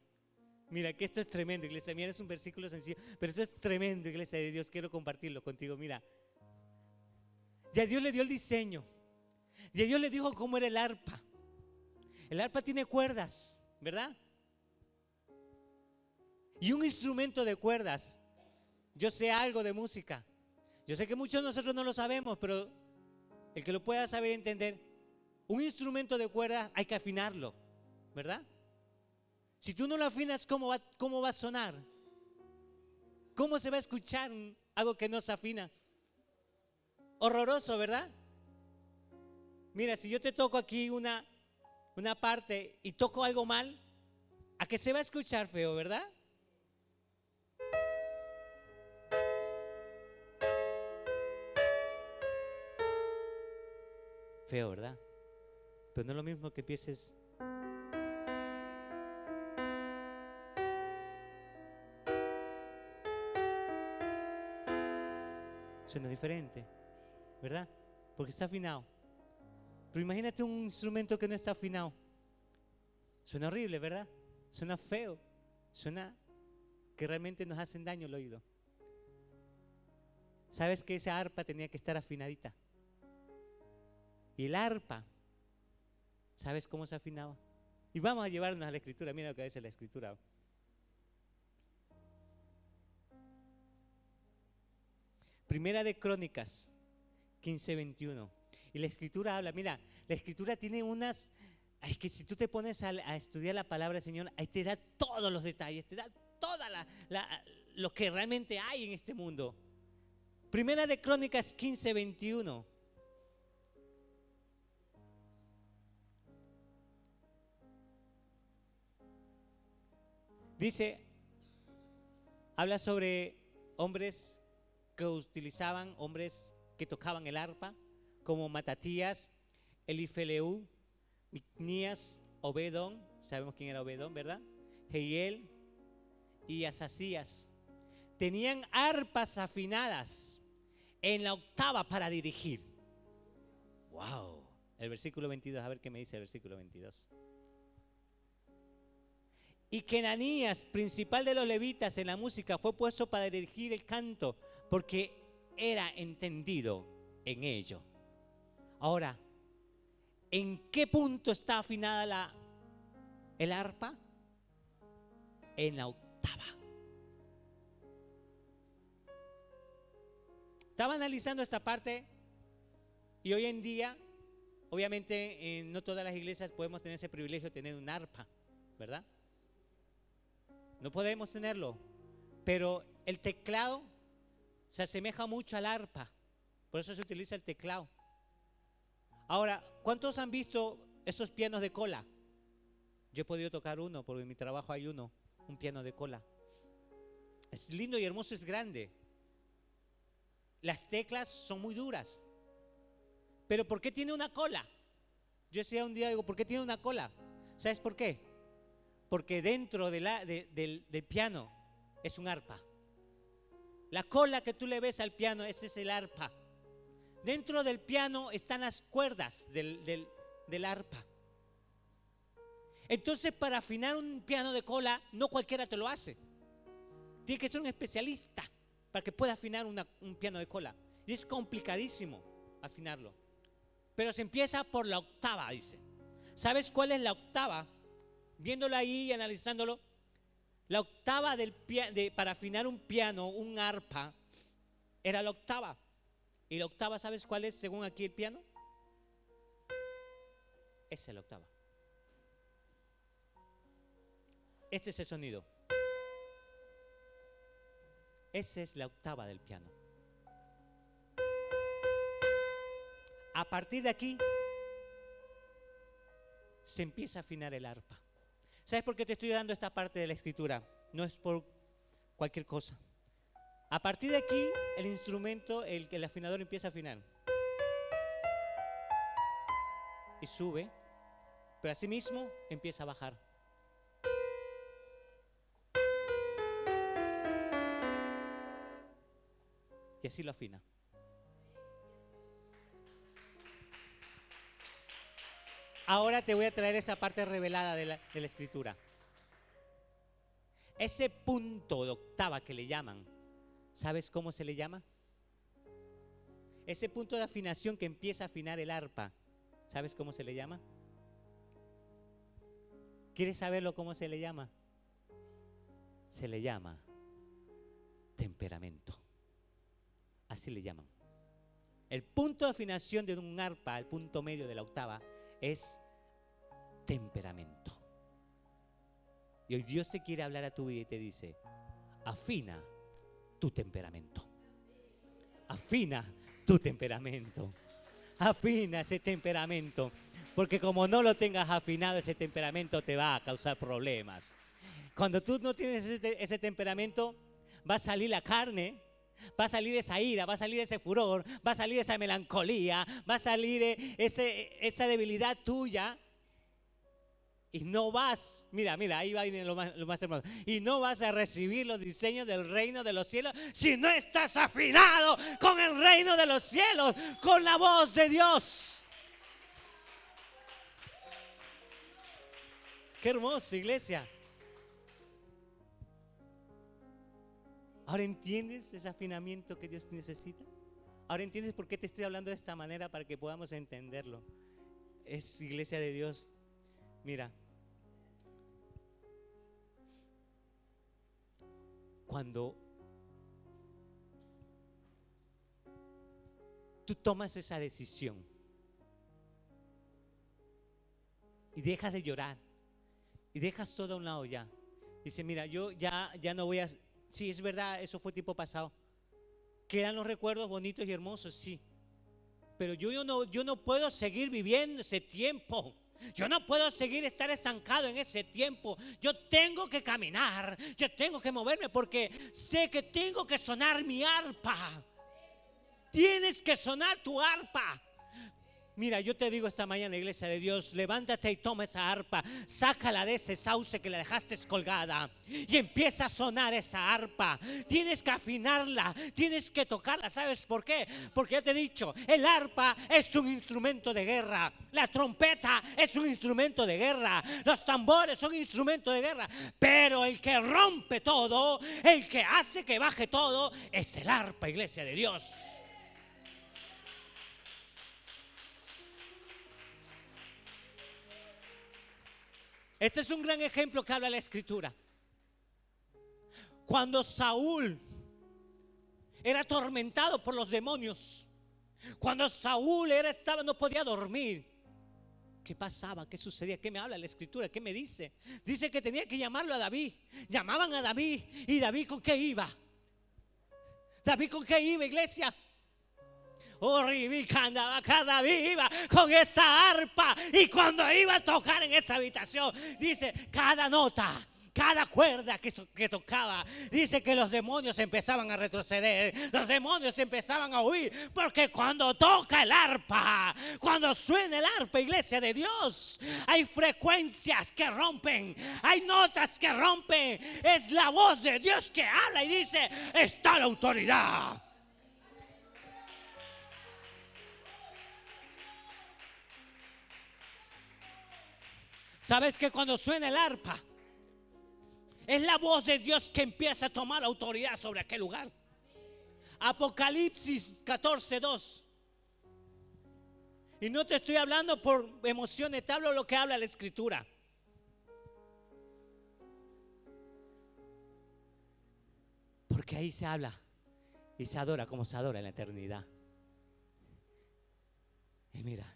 Mira que esto es tremendo, iglesia. Mira, es un versículo sencillo, pero esto es tremendo, iglesia de Dios. Quiero compartirlo contigo. Mira, ya Dios le dio el diseño. Ya Dios le dijo cómo era el arpa. El arpa tiene cuerdas, ¿verdad? Y un instrumento de cuerdas. Yo sé algo de música. Yo sé que muchos de nosotros no lo sabemos, pero el que lo pueda saber y entender, un instrumento de cuerdas hay que afinarlo, ¿verdad? Si tú no lo afinas, ¿cómo va a sonar? ¿Cómo se va a escuchar algo que no se afina? Horroroso, ¿verdad? Mira, si yo te toco aquí una parte y toco algo mal, ¿a qué se va a escuchar feo, verdad? Feo, ¿verdad? Pero no es lo mismo que empieces. Suena diferente, ¿verdad? Porque está afinado. Pero imagínate un instrumento que no está afinado. Suena horrible, ¿verdad? Suena feo. Suena que realmente nos hacen daño al oído. ¿Sabes que esa arpa tenía que estar afinadita? Y el arpa, ¿sabes cómo se afinaba? Y vamos a llevarnos a la Escritura. Mira lo que dice la Escritura. Primera de Crónicas 15:21. Y la Escritura habla, mira, la Escritura tiene unas, es que si tú te pones a estudiar la palabra del Señor, ahí te da todos los detalles, te da toda lo que realmente hay en este mundo. Primera de Crónicas 15:21 Dice, habla sobre hombres que utilizaban, hombres que tocaban el arpa, como Matatías, Elifeleu, Micnías, Obedón, sabemos quién era Obedón, ¿verdad? Jehiel y Asasías. Tenían arpas afinadas en la octava para dirigir. ¡Wow! El versículo 22, a ver qué me dice el versículo 22. Y que Ananías, principal de los levitas en la música, fue puesto para dirigir el canto, porque era entendido en ello. Ahora, ¿en qué punto está afinada el arpa? En la octava. Estaba analizando esta parte y hoy en día, obviamente, no todas las iglesias podemos tener ese privilegio de tener un arpa, ¿verdad? No podemos tenerlo, pero el teclado se asemeja mucho al arpa, por eso se utiliza el teclado. Ahora, ¿cuántos han visto esos pianos de cola? Yo he podido tocar uno, porque en mi trabajo hay uno, un piano de cola. Es lindo y hermoso, es grande. Las teclas son muy duras. Pero ¿por qué tiene una cola? Yo decía un día, digo, ¿por qué tiene una cola? ¿Sabes por qué? Porque dentro del piano es un arpa. La cola que tú le ves al piano, ese es el arpa. Dentro del piano están las cuerdas del arpa. Entonces, para afinar un piano de cola, no cualquiera te lo hace. Tiene que ser un especialista para que pueda afinar un piano de cola. Y es complicadísimo afinarlo. Pero se empieza por la octava, dice. ¿Sabes cuál es la octava? Viéndolo ahí y analizándolo, la octava para afinar un piano, un arpa, era la octava. ¿Y la octava sabes cuál es según aquí el piano? Esa es la octava. Este es el sonido. Esa es la octava del piano. A partir de aquí se empieza a afinar el arpa. ¿Sabes por qué te estoy dando esta parte de la escritura? No es por cualquier cosa. A partir de aquí, el instrumento, el afinador empieza a afinar. Y sube, pero asimismo empieza a bajar. Y así lo afina. Ahora te voy a traer esa parte revelada de la escritura. Ese punto de octava que le llaman, ¿sabes cómo se le llama? Ese punto de afinación que empieza a afinar el arpa, ¿sabes cómo se le llama? ¿Quieres saberlo cómo se le llama? Se le llama temperamento. Así le llaman. El punto de afinación de un arpa, el punto medio de la octava, es temperamento. Y hoy Dios te quiere hablar a tu vida y te dice: afina tu temperamento. Afina tu temperamento. Afina ese temperamento. Porque como no lo tengas afinado, ese temperamento te va a causar problemas. Cuando tú no tienes ese temperamento, va a salir la carne, va a salir esa ira, va a salir ese furor, va a salir esa melancolía, va a salir esa debilidad tuya. Y no vas, mira, ahí va lo más hermoso. Y no vas a recibir los diseños del reino de los cielos si no estás afinado con el reino de los cielos, con la voz de Dios. Qué hermoso, iglesia. ¿Ahora entiendes ese afinamiento que Dios necesita? ¿Ahora entiendes por qué te estoy hablando de esta manera? Para que podamos entenderlo. Es iglesia de Dios. Mira, cuando tú tomas esa decisión y dejas de llorar y dejas todo a un lado ya, dice: mira, yo ya no voy a... Sí, es verdad, eso fue tiempo pasado. Quedan los recuerdos bonitos y hermosos, sí. Pero yo no puedo seguir viviendo ese tiempo. Yo no puedo seguir estar estancado en ese tiempo. Yo tengo que caminar, yo tengo que moverme porque sé que tengo que sonar mi arpa. Tienes que sonar tu arpa. Mira, yo te digo esta mañana, iglesia de Dios, levántate y toma esa arpa, sácala de ese sauce que la dejaste colgada y empieza a sonar esa arpa. Tienes que afinarla, tienes que tocarla. ¿Sabes por qué? Porque ya te he dicho, el arpa es un instrumento de guerra, la trompeta es un instrumento de guerra, los tambores son instrumentos de guerra, pero el que rompe todo, el que hace que baje todo, es el arpa, iglesia de Dios. Este es un gran ejemplo que habla la Escritura. Cuando Saúl era atormentado por los demonios, cuando Saúl no podía dormir, ¿qué pasaba? ¿Qué sucedía? ¿Qué me habla la Escritura? ¿Qué me dice? Dice que tenía que llamarlo a David. Llamaban a David. ¿Y David con qué iba? ¿David con qué iba, iglesia? David iba con esa arpa, y cuando iba a tocar en esa habitación, dice, cada nota, cada cuerda que tocaba, dice que los demonios empezaban a retroceder, los demonios empezaban a huir, porque cuando toca el arpa, cuando suena el arpa, iglesia de Dios, hay frecuencias que rompen, hay notas que rompen, es la voz de Dios que habla y dice, está la autoridad. ¿Sabes que cuando suena el arpa, es la voz de Dios que empieza a tomar autoridad sobre aquel lugar? Apocalipsis 14:2. Y no te estoy hablando por emociones, te hablo lo que habla la Escritura. Porque ahí se habla y se adora como se adora en la eternidad. Y mira,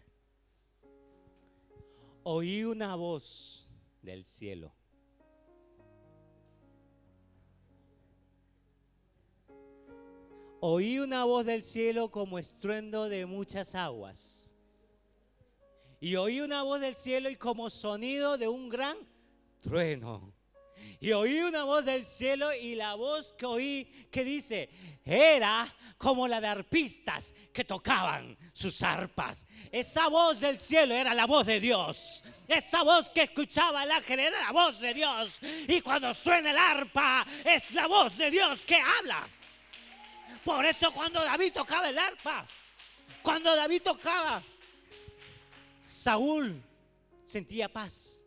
oí una voz del cielo. Oí una voz del cielo como estruendo de muchas aguas. Y oí una voz del cielo y como sonido de un gran trueno. Y oí una voz del cielo, y la voz que oí que dice, era como la de arpistas que tocaban sus arpas. Esa voz del cielo era la voz de Dios. Esa voz que escuchaba el ángel era la voz de Dios. Y cuando suena el arpa, es la voz de Dios que habla. Por eso cuando David tocaba el arpa, cuando David tocaba, Saúl sentía paz.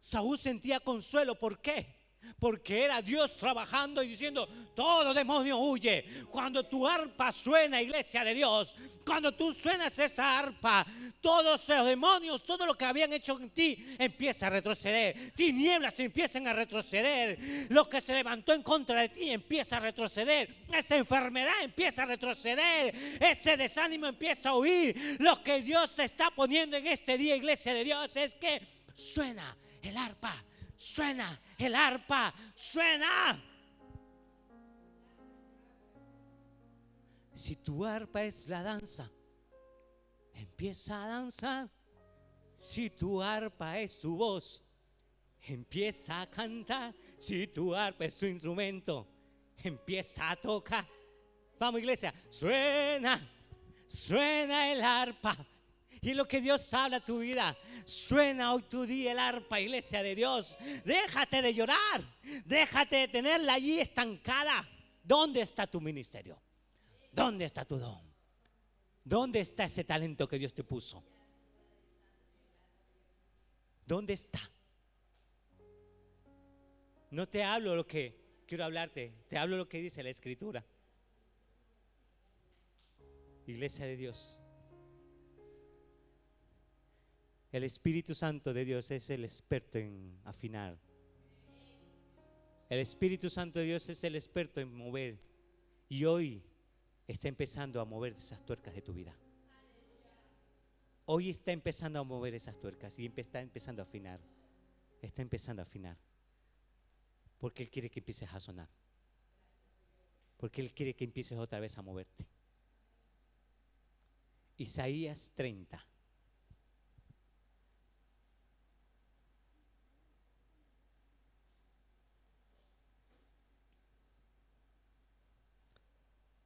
Saúl sentía consuelo. ¿Por qué? Porque era Dios trabajando y diciendo, todo demonio huye. Cuando tu arpa suena, iglesia de Dios, cuando tú suenas esa arpa, todos los demonios, todo lo que habían hecho en ti empieza a retroceder. Tinieblas empiezan a retroceder. Lo que se levantó en contra de ti empieza a retroceder. Esa enfermedad empieza a retroceder. Ese desánimo empieza a huir. Lo que Dios te está poniendo en este día, iglesia de Dios, es que suena el arpa, suena el arpa, suena. Si tu arpa es la danza, empieza a danzar. Si tu arpa es tu voz, empieza a cantar. Si tu arpa es tu instrumento, empieza a tocar. Vamos, iglesia, suena, suena el arpa. Y es lo que Dios habla a tu vida. Suena hoy tu día el arpa, iglesia de Dios. Déjate de llorar. Déjate de tenerla allí estancada. ¿Dónde está tu ministerio? ¿Dónde está tu don? ¿Dónde está ese talento que Dios te puso? ¿Dónde está? No te hablo lo que quiero hablarte. Te hablo lo que dice la Escritura. Iglesia de Dios. El Espíritu Santo de Dios es el experto en afinar. El Espíritu Santo de Dios es el experto en mover. Y hoy está empezando a mover esas tuercas de tu vida. Hoy está empezando a mover esas tuercas y está empezando a afinar. Está empezando a afinar. Porque Él quiere que empieces a sonar. Porque Él quiere que empieces otra vez a moverte. Isaías 30.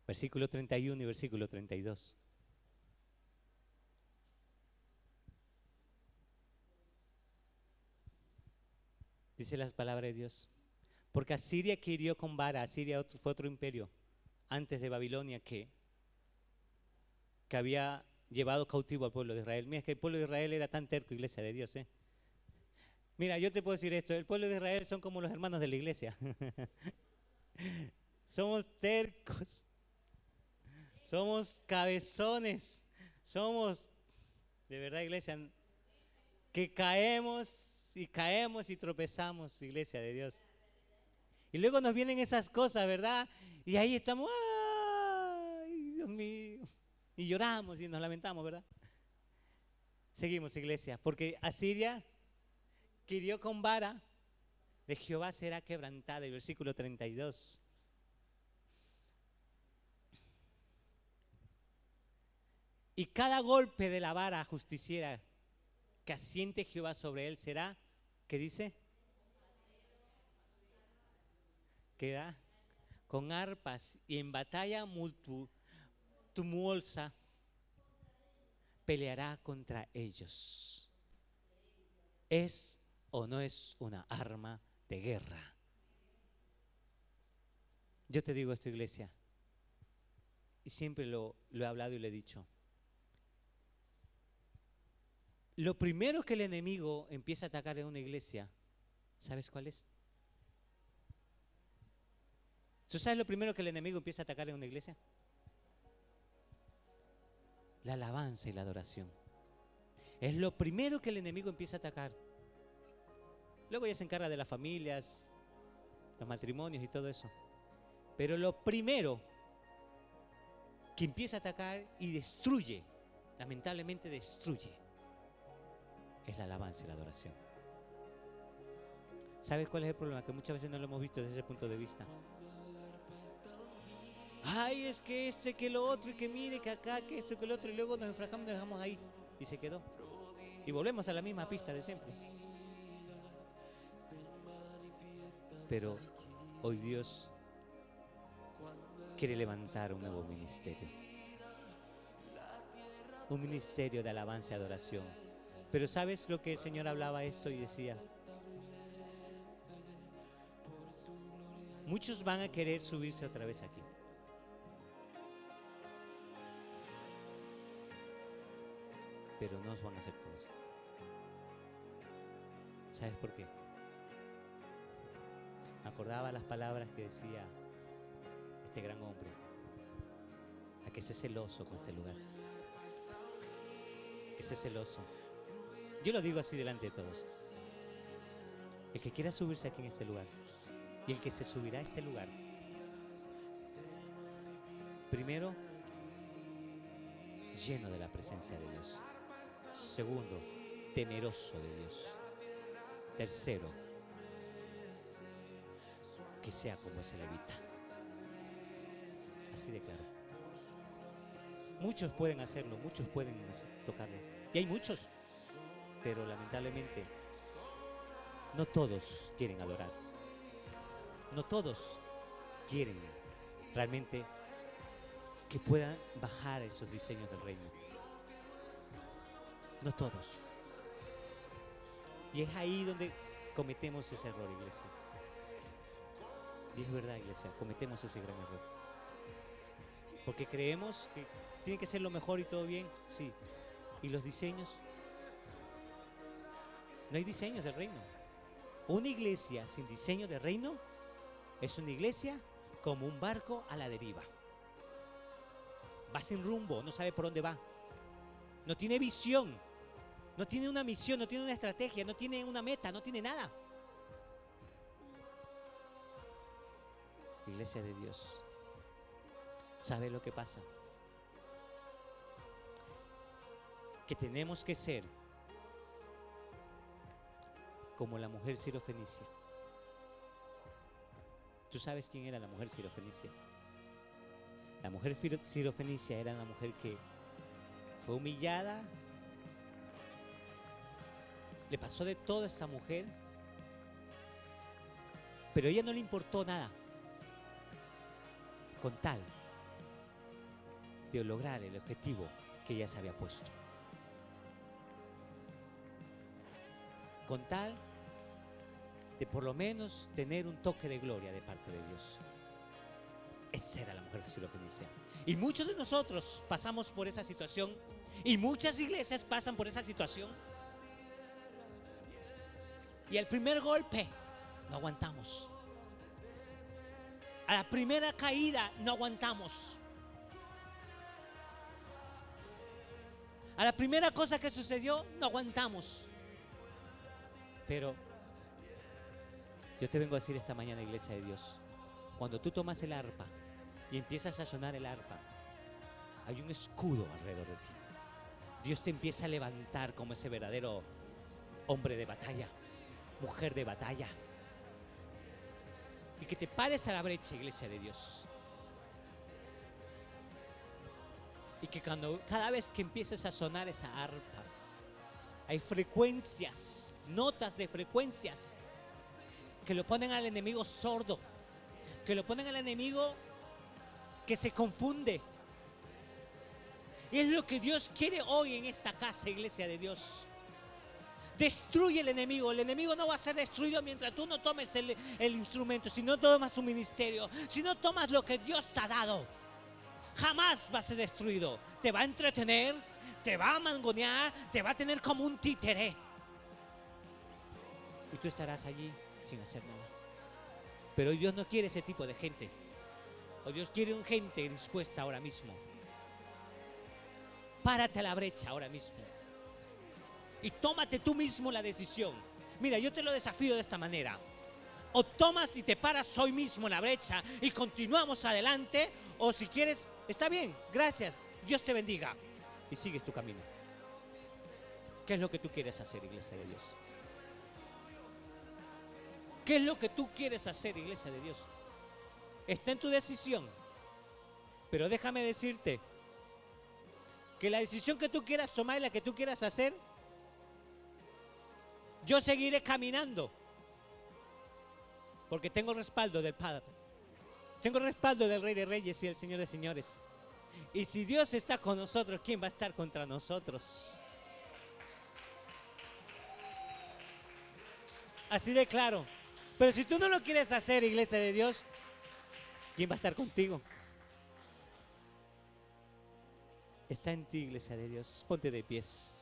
Versículo 31 y versículo 32. Dice las palabras de Dios. Porque Asiria que hirió con vara, Asiria fue otro imperio antes de Babilonia que había llevado cautivo al pueblo de Israel. Mira, es que el pueblo de Israel era tan terco, iglesia de Dios. Mira, yo te puedo decir esto, el pueblo de Israel son como los hermanos de la iglesia. Somos tercos, somos cabezones, somos, de verdad, iglesia, que caemos y tropezamos, iglesia de Dios. Y luego nos vienen esas cosas, ¿verdad? Y ahí estamos, ¡ay, Dios mío! Y lloramos y nos lamentamos, ¿verdad? Seguimos, iglesia, porque Asiria, que hirió con vara, de Jehová será quebrantada. El versículo 32. Y cada golpe de la vara justiciera que asiente Jehová sobre él será, ¿qué dice? Queda con arpas y en batalla tumultuosa peleará contra ellos. ¿Es o no es una arma de guerra? Yo te digo esto, iglesia, y siempre lo he hablado y lo he dicho. Lo primero que el enemigo empieza a atacar en una iglesia, ¿sabes cuál es? ¿Tú sabes lo primero que el enemigo empieza a atacar en una iglesia? La alabanza y la adoración. Es lo primero que el enemigo empieza a atacar. Luego ya se encarga de las familias, los matrimonios y todo eso. Pero lo primero que empieza a atacar y destruye, lamentablemente destruye, es la alabanza y la adoración. ¿Sabes cuál es el problema? Que muchas veces no lo hemos visto desde ese punto de vista. Ay, es que este, que lo otro, y que mire, que acá, que esto, que lo otro, y luego nos enfrascamos y nos dejamos ahí. Y se quedó. Y volvemos a la misma pista de siempre. Pero hoy Dios quiere levantar un nuevo ministerio. Un ministerio de alabanza y adoración. Pero ¿sabes lo que el Señor hablaba esto y decía? Muchos van a querer subirse otra vez aquí. Pero no van a hacer todos. ¿Sabes por qué? Me acordaba las palabras que decía este gran hombre. A que sea celoso con este lugar. Que sea celoso. Yo lo digo así delante de todos. El que quiera subirse aquí en este lugar y el que se subirá a este lugar, primero, lleno de la presencia de Dios. Segundo, temeroso de Dios. Tercero, que sea como ese levita. Así de claro. Muchos pueden hacerlo, muchos pueden tocarlo. Y hay muchos, pero lamentablemente no todos quieren adorar. No todos quieren realmente que puedan bajar esos diseños del reino. No todos. Y es ahí donde cometemos ese error, iglesia. Y es verdad, iglesia, cometemos ese gran error. Porque creemos que tiene que ser lo mejor y todo bien, sí. ¿Y los diseños? No hay diseños del reino. Una iglesia sin diseño de reino es una iglesia como un barco a la deriva. Va sin rumbo, no sabe por dónde va. No tiene visión. No tiene una misión, no tiene una estrategia, no tiene una meta, no tiene nada. Iglesia de Dios, ¿sabe lo que pasa? Que tenemos que ser como la mujer sirofenicia. ¿Tú sabes quién era la mujer sirofenicia? La mujer sirofenicia era una mujer que fue humillada. Le pasó de todo a esta mujer, pero a ella no le importó nada, con tal de lograr el objetivo que ella se había puesto. Con tal de por lo menos tener un toque de gloria de parte de Dios. Esa era la mujer sirofenicia. Y muchos de nosotros pasamos por esa situación, y muchas iglesias pasan por esa situación. Y al primer golpe no aguantamos. A la primera caída no aguantamos. A la primera cosa que sucedió no aguantamos. Pero yo te vengo a decir esta mañana, iglesia de Dios, cuando tú tomas el arpa y empiezas a sonar el arpa, hay un escudo alrededor de ti. Dios te empieza a levantar como ese verdadero hombre de batalla, mujer de batalla. Y que te pares a la brecha, iglesia de Dios. Y que cada vez que empieces a sonar esa arpa, hay frecuencias, notas de frecuencias que lo ponen al enemigo sordo, que lo ponen al enemigo que se confunde. Y es lo que Dios quiere hoy en esta casa, iglesia de Dios. Destruye el enemigo. El enemigo no va a ser destruido mientras tú no tomes el instrumento, si no tomas tu ministerio, si no tomas lo que Dios te ha dado. Jamás va a ser destruido. Te va a entretener, te va a mangonear, te va a tener como un títere. Y tú estarás allí sin hacer nada. Pero hoy Dios no quiere ese tipo de gente. Hoy Dios quiere un gente dispuesta ahora mismo. Párate a la brecha ahora mismo. Y tómate tú mismo la decisión. Mira, yo te lo desafío de esta manera. O tomas y te paras hoy mismo en la brecha y continuamos adelante. O si quieres, está bien, gracias, Dios te bendiga. Y sigues tu camino. ¿Qué es lo que tú quieres hacer, iglesia de Dios? ¿Qué es lo que tú quieres hacer, iglesia de Dios? Está en tu decisión. Pero déjame decirte que la decisión que tú quieras tomar y la que tú quieras hacer, yo seguiré caminando. Porque tengo el respaldo del Padre. Tengo el respaldo del Rey de Reyes y del Señor de Señores. Y si Dios está con nosotros, ¿quién va a estar contra nosotros? Así de claro. Pero si tú no lo quieres hacer, iglesia de Dios, ¿quién va a estar contigo? Está en ti, iglesia de Dios. Ponte de pies.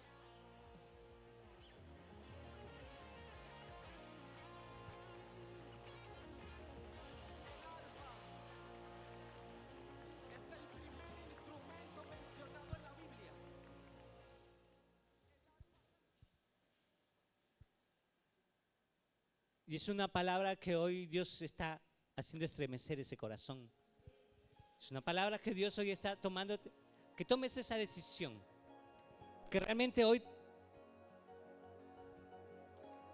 Y es una palabra que hoy Dios está haciendo estremecer ese corazón. Es una palabra que Dios hoy está tomando, que tomes esa decisión. Que realmente hoy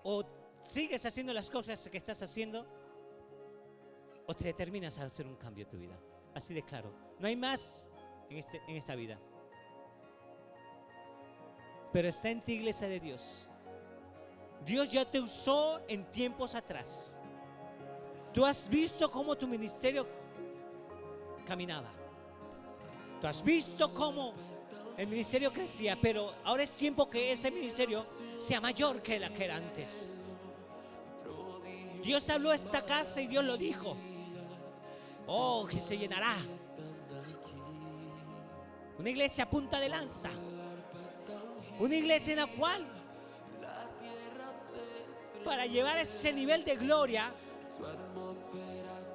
o sigues haciendo las cosas que estás haciendo o te determinas a hacer un cambio en tu vida. Así de claro. No hay más en esta vida. Pero está en ti, iglesia de Dios. Dios ya te usó en tiempos atrás. Tú has visto cómo tu ministerio caminaba. Tú has visto cómo el ministerio crecía, pero ahora es tiempo que ese ministerio sea mayor que la que era antes. Dios habló a esta casa y Dios lo dijo. Oh, que se llenará. Una iglesia a punta de lanza. Una iglesia en la cual, para llevar ese nivel de gloria,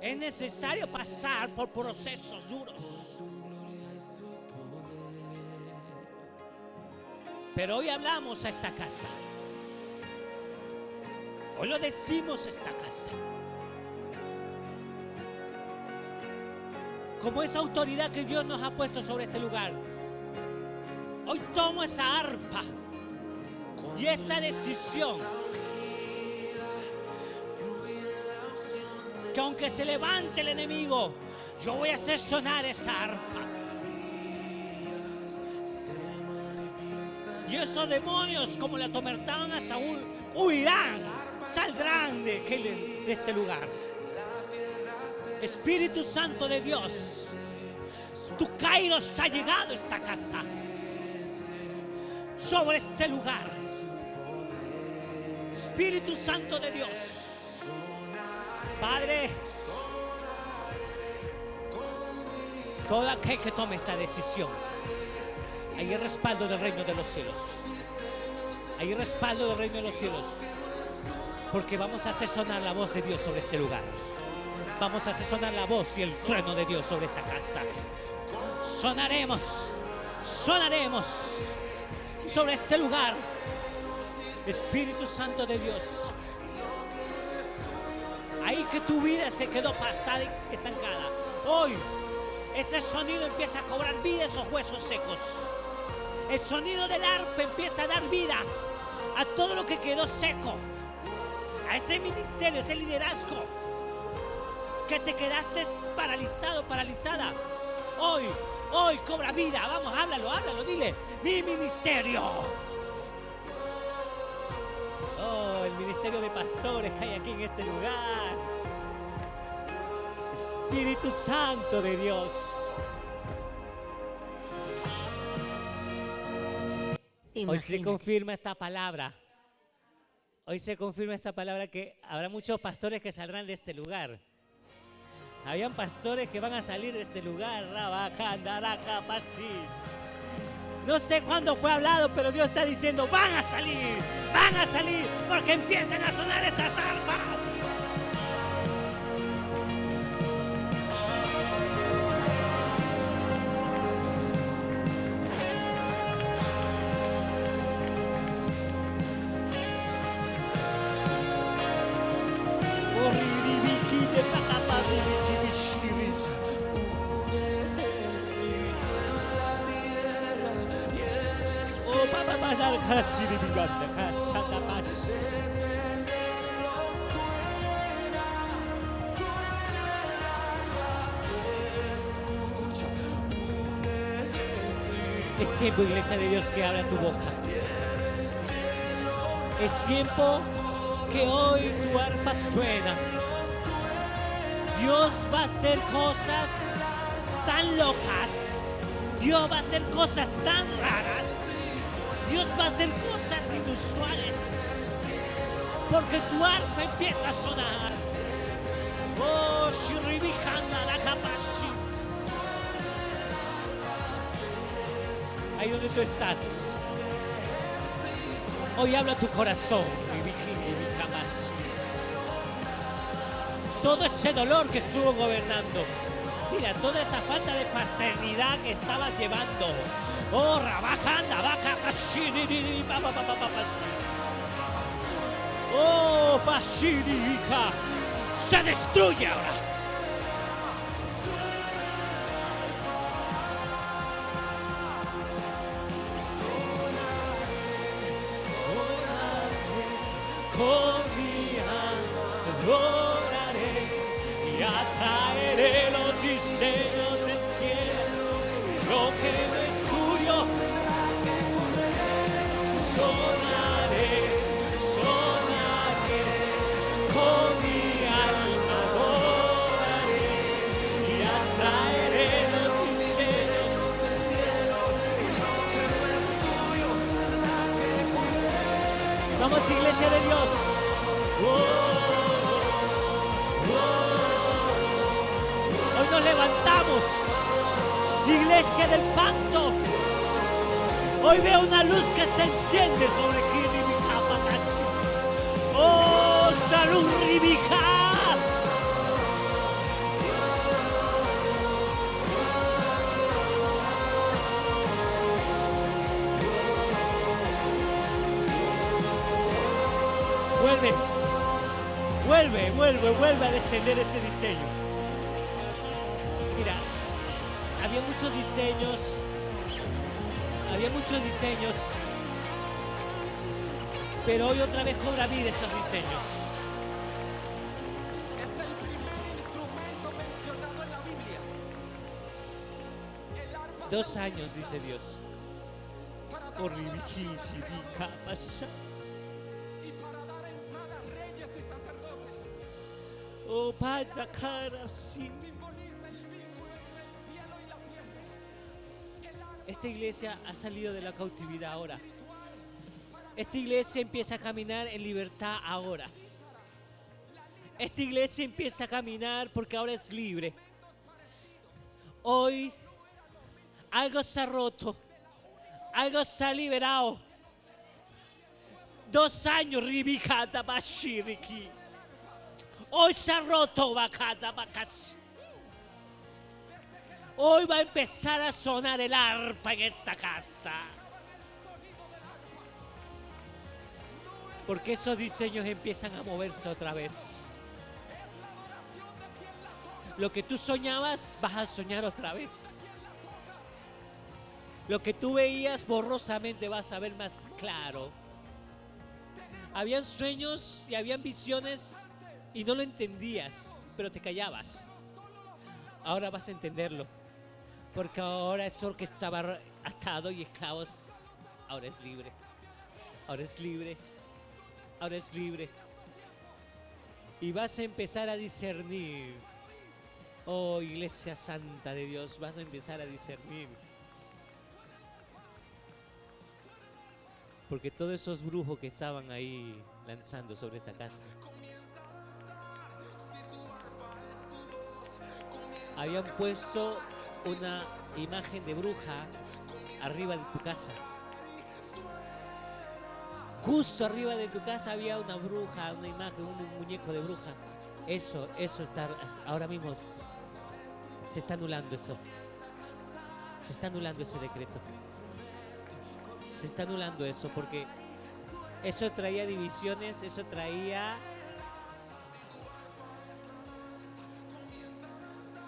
es necesario pasar por procesos duros. Pero hoy hablamos a esta casa. Hoy lo decimos a esta casa. Como esa autoridad que Dios nos ha puesto sobre este lugar. Hoy tomo esa arpa y esa decisión. Que aunque se levante el enemigo, yo voy a hacer sonar esa arpa. Y esos demonios, como le atormentaban a Saúl, huirán, saldrán de este lugar. Espíritu Santo de Dios, Tu Kairos ha llegado a esta casa, sobre este lugar. Espíritu Santo de Dios, Padre, todo aquel que tome esta decisión, hay el respaldo del reino de los cielos. Hay el respaldo del reino de los cielos. Porque vamos a hacer sonar la voz de Dios sobre este lugar. Vamos a hacer sonar la voz y el trueno de Dios sobre esta casa. Sonaremos sobre este lugar. Espíritu Santo de Dios, ahí que tu vida se quedó pasada y estancada, hoy ese sonido empieza a cobrar vida a esos huesos secos. El sonido del arpa empieza a dar vida a todo lo que quedó seco, a ese ministerio, ese liderazgo que te quedaste paralizado, paralizada. Hoy cobra vida. Vamos, háblalo, dile: mi ministerio. Oh, el ministerio de pastores que hay aquí en este lugar. Espíritu Santo de Dios. Hoy se confirma esta palabra. Hoy se confirma esta palabra que habrá muchos pastores que saldrán de este lugar. Habían pastores que van a salir de este lugar. No sé cuándo fue hablado, pero Dios está diciendo: van a salir, porque empiezan a sonar esas arpas. Es tiempo, iglesia de Dios, que abra tu boca. Es tiempo que hoy tu arpa suena. Dios va a hacer cosas tan locas. Dios va a hacer cosas tan raras. Dios va a hacer cosas inusuales. Porque tu arpa empieza a sonar. Oh, Shiribikanda la Kapashi. Ahí donde tú estás. Hoy habla tu corazón. Todo ese dolor que estuvo gobernando. Mira, toda esa falta de paternidad que estabas llevando. Oh, Rabakanda, Baka, Pashiri, Papa, Papa, oh, Pashirika. Se destruye ahora. Con mi alma adoraré y atraeré los diseños del cielo. Lo que no es tuyo, sonaré, con mi alma adoraré y atraeré los diseños del cielo. Lo que no es tuyo, vamos, iglesia de Dios. Hoy nos levantamos, iglesia del pacto. Hoy veo una luz que se enciende sobre Kiribika. Oh, salud Ribika. Vuelve a descender ese diseño. Mira, había muchos diseños, pero hoy otra vez cobra vida esos diseños. Es el primer instrumento mencionado en la Biblia. El arpa 2 años, dice Dios. para dar adoración y para dar entrada a reyes y sacerdotes. Oh, Pachakara, sí. Simboliza el vínculo entre el cielo y la tierra. esta iglesia ha salido de la cautividad ahora. Esta iglesia empieza a caminar en libertad ahora. Esta iglesia empieza a caminar porque ahora es libre. Hoy algo se ha roto, algo se ha liberado. 2 años, Ribicata Bashiriki. Hoy se ha roto, Bacata Bacashi. Hoy va a empezar a sonar el arpa en esta casa. Porque esos diseños empiezan a moverse otra vez. Lo que tú soñabas, vas a soñar otra vez. Lo que tú veías borrosamente, vas a ver más claro. Habían sueños y habían visiones y no lo entendías, pero te callabas. Ahora vas a entenderlo. Porque ahora eso que estaba atado y esclavos, ahora es libre. Ahora es libre. Ahora es libre. Y vas a empezar a discernir. Oh, Iglesia Santa de Dios, vas a empezar a discernir. Porque todos esos brujos que estaban ahí lanzando sobre esta casa habían puesto una imagen de bruja arriba de tu casa. Justo arriba de tu casa había una bruja, una imagen, un muñeco de bruja. Eso está ahora mismo. Se está anulando eso. Se está anulando ese decreto. Se está anulando eso porque eso traía divisiones, eso traía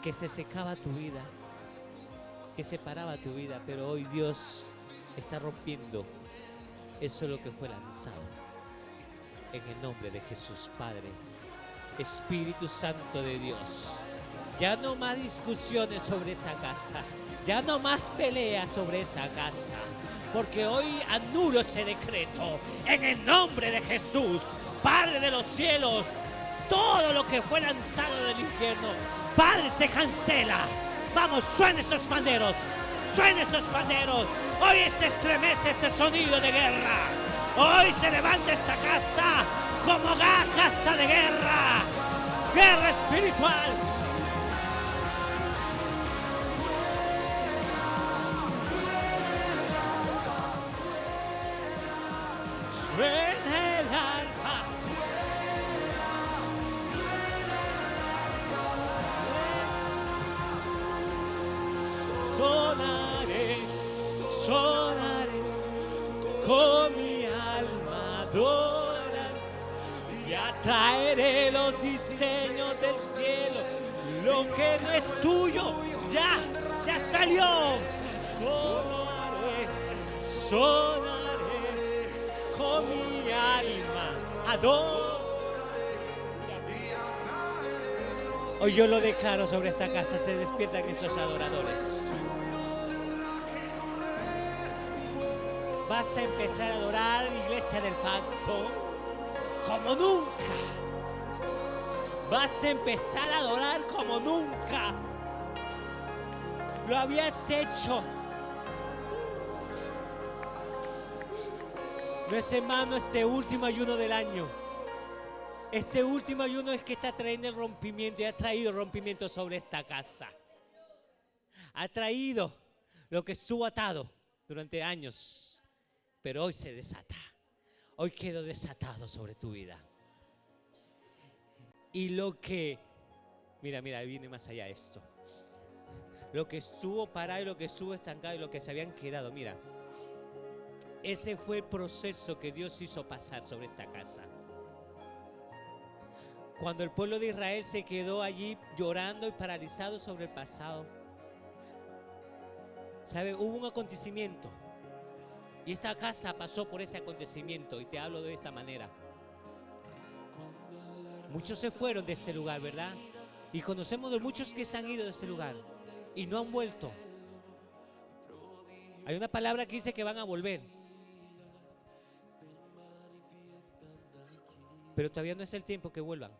que se secaba tu vida, que separaba tu vida, pero hoy Dios está rompiendo eso lo que fue lanzado. En el nombre de Jesús, Padre, Espíritu Santo de Dios. Ya no más discusiones sobre esa casa, ya no más peleas sobre esa casa, porque hoy anulo ese decreto en el nombre de Jesús, Padre de los cielos. Todo lo que fue lanzado del infierno, Padre, se cancela. Vamos, suena esos panderos, suena esos panderos. Hoy se estremece ese sonido de guerra. Hoy se levanta esta casa como casa de guerra, guerra espiritual. Suena el arpa. Sonaré, sonaré, con mi alma adora y atraeré los diseños del cielo. Lo que no es tuyo ya salió. Sonaré, sonaré, con mi alma adora. Hoy yo lo declaro sobre esta casa, se despiertan esos adoradores. Vas a empezar a adorar, Iglesia del Pacto, como nunca. Vas a empezar a adorar como nunca lo habías hecho. No es, hermano, este último ayuno del año. Este último ayuno es que está trayendo el rompimiento y ha traído rompimiento sobre esta casa. Ha traído lo que estuvo atado durante años. Pero hoy se desata. Hoy quedó desatado sobre tu vida. Y lo que, mira, viene más allá esto. Lo que estuvo parado y lo que estuvo estancado y lo que se habían quedado, mira. Ese fue el proceso que Dios hizo pasar sobre esta casa. Cuando el pueblo de Israel se quedó allí llorando y paralizado sobre el pasado, ¿sabe? Hubo un acontecimiento. Y esta casa pasó por ese acontecimiento. Y te hablo de esta manera. Muchos se fueron de este lugar, ¿verdad? Y conocemos de muchos que se han ido de este lugar y no han vuelto. Hay una palabra que dice que van a volver. Pero todavía no es el tiempo que vuelvan.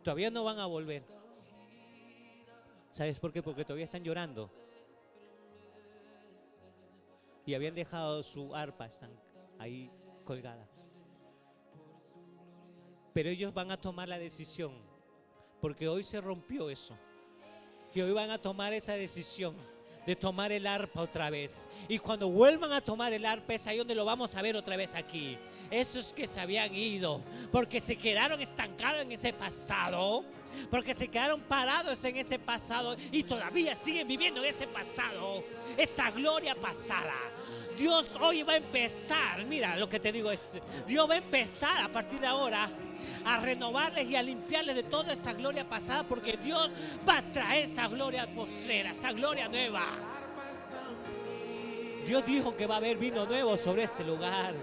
Todavía no van a volver. ¿Sabes por qué? Porque todavía están llorando. y habían dejado su arpa ahí colgada. Pero ellos van a tomar la decisión, porque hoy se rompió eso, que hoy van a tomar esa decisión de tomar el arpa otra vez. Y cuando vuelvan a tomar el arpa es ahí donde lo vamos a ver otra vez aquí. Esos que se habían ido porque se quedaron estancados en ese pasado, porque se quedaron parados en ese pasado y todavía siguen viviendo en ese pasado, esa gloria pasada. Dios hoy va a empezar, mira lo que te digo es, Dios va a empezar a partir de ahora a renovarles y a limpiarles de toda esa gloria pasada, porque Dios va a traer esa gloria postrera, esa gloria nueva. Dios dijo que va a haber vino nuevo sobre este lugar.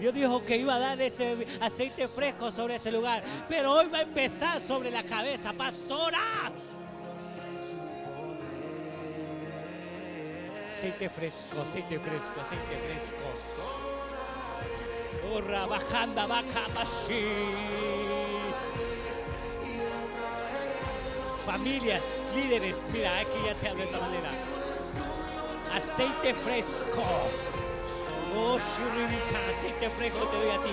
Dios dijo que iba a dar ese aceite fresco sobre ese lugar, pero hoy va a empezar sobre la cabeza, pastora. Aceite fresco, aceite fresco, aceite fresco. Orra bajanda vaca bashi. Familias, líderes, mira, aquí ya te hablo de esta manera. Aceite fresco. Oh, shiribika, aceite fresco te doy a ti.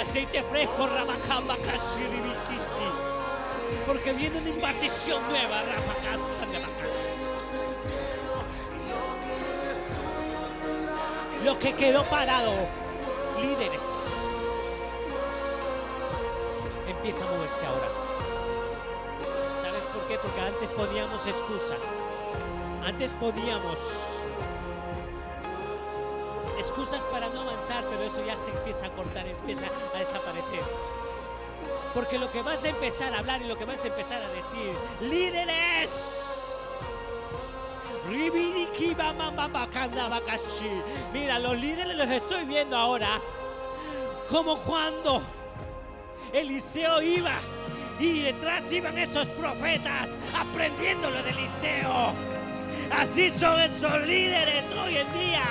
Aceite fresco, rabajamba kashiribikisi. Porque viene una impartición nueva, lo que quedó parado, líderes, empieza a moverse ahora. ¿Sabes por qué? Porque antes poníamos excusas. Antes poníamos excusas para no avanzar, pero eso ya se empieza a cortar, empieza a desaparecer. Porque lo que vas a empezar a hablar y lo que vas a empezar a decir, líderes, mira, los líderes los estoy viendo ahora como cuando Eliseo iba y detrás iban esos profetas aprendiendo lo de Eliseo. Así son esos líderes hoy en día.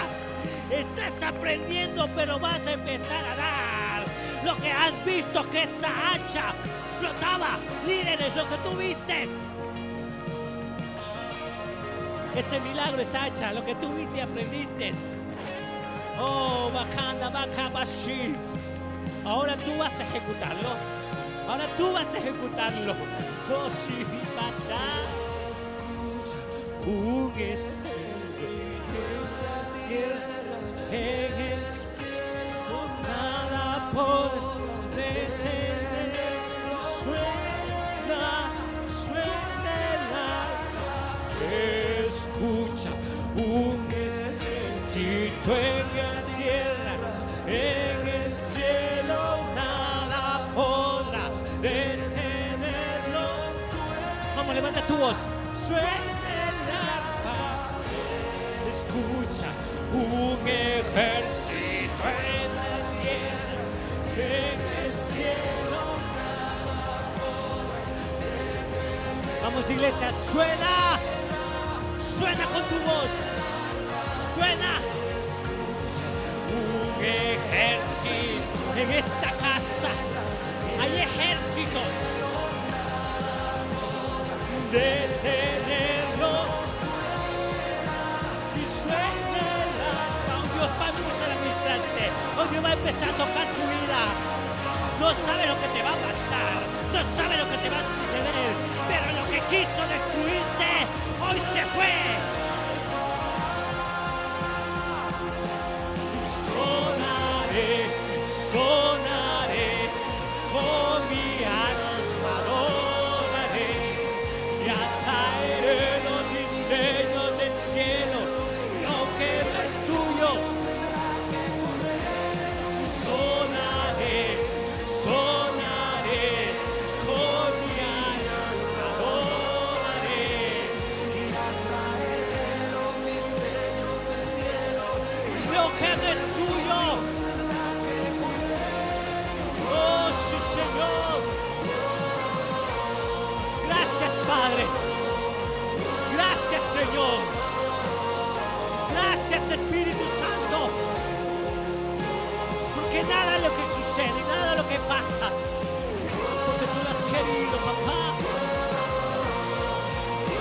Estás aprendiendo, pero vas a empezar a dar lo que has visto, que esa hacha flotaba. Líderes, lo que tú viste, ese milagro, esa hacha, lo que tú viste y aprendiste. Oh, bacanda, bacabashi. Ahora tú vas a ejecutarlo. Ahora tú vas a ejecutarlo. Oh, sí, pasa. Un espíritu en el cielo, nada puede detener. Suena, escucha, un ejército en la tierra, en el cielo, nada podrá detenerlo. Vamos, levanta tu voz. Suena. Escucha, un ejército en la tierra, en el cielo. Vamos, iglesia, suena, suena con tu voz, suena. Un ejército en esta casa, hay ejércitos. Detenerlo. Dios va a empezar a ministrarte. Hoy Dios va a empezar a tocar tu vida. No sabe lo que te va a pasar, no sabe lo que te va a suceder, pero lo que quiso destruirte hoy se fue. Sonaré, sonaré, con mi alma adoraré y atraeré los diseños del cielo. Lo que no es tuyo, sonaré, sonaré, con mi alma adoraré y atraeré los diseños del cielo. Lo que no es tuyo, oh sí, Señor. Gracias, Padre. Gracias, Señor. Gracias, Espíritu Santo, porque nada de lo que sucede, nada de lo que pasa, porque tú lo has querido, papá.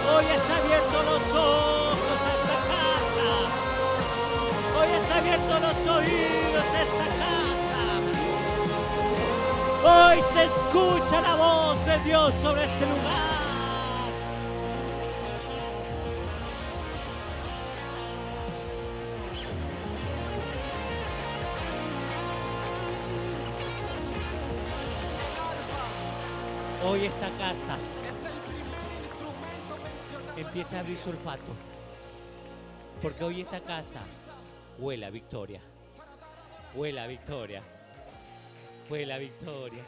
Hoy has abierto los ojos a esta casa, hoy hayas abierto los oídos a esta casa. Hoy se escucha la voz de Dios sobre este lugar. Hoy esta casa empieza a abrir su olfato, porque hoy esta casa huele a victoria, huele a victoria, huele a victoria.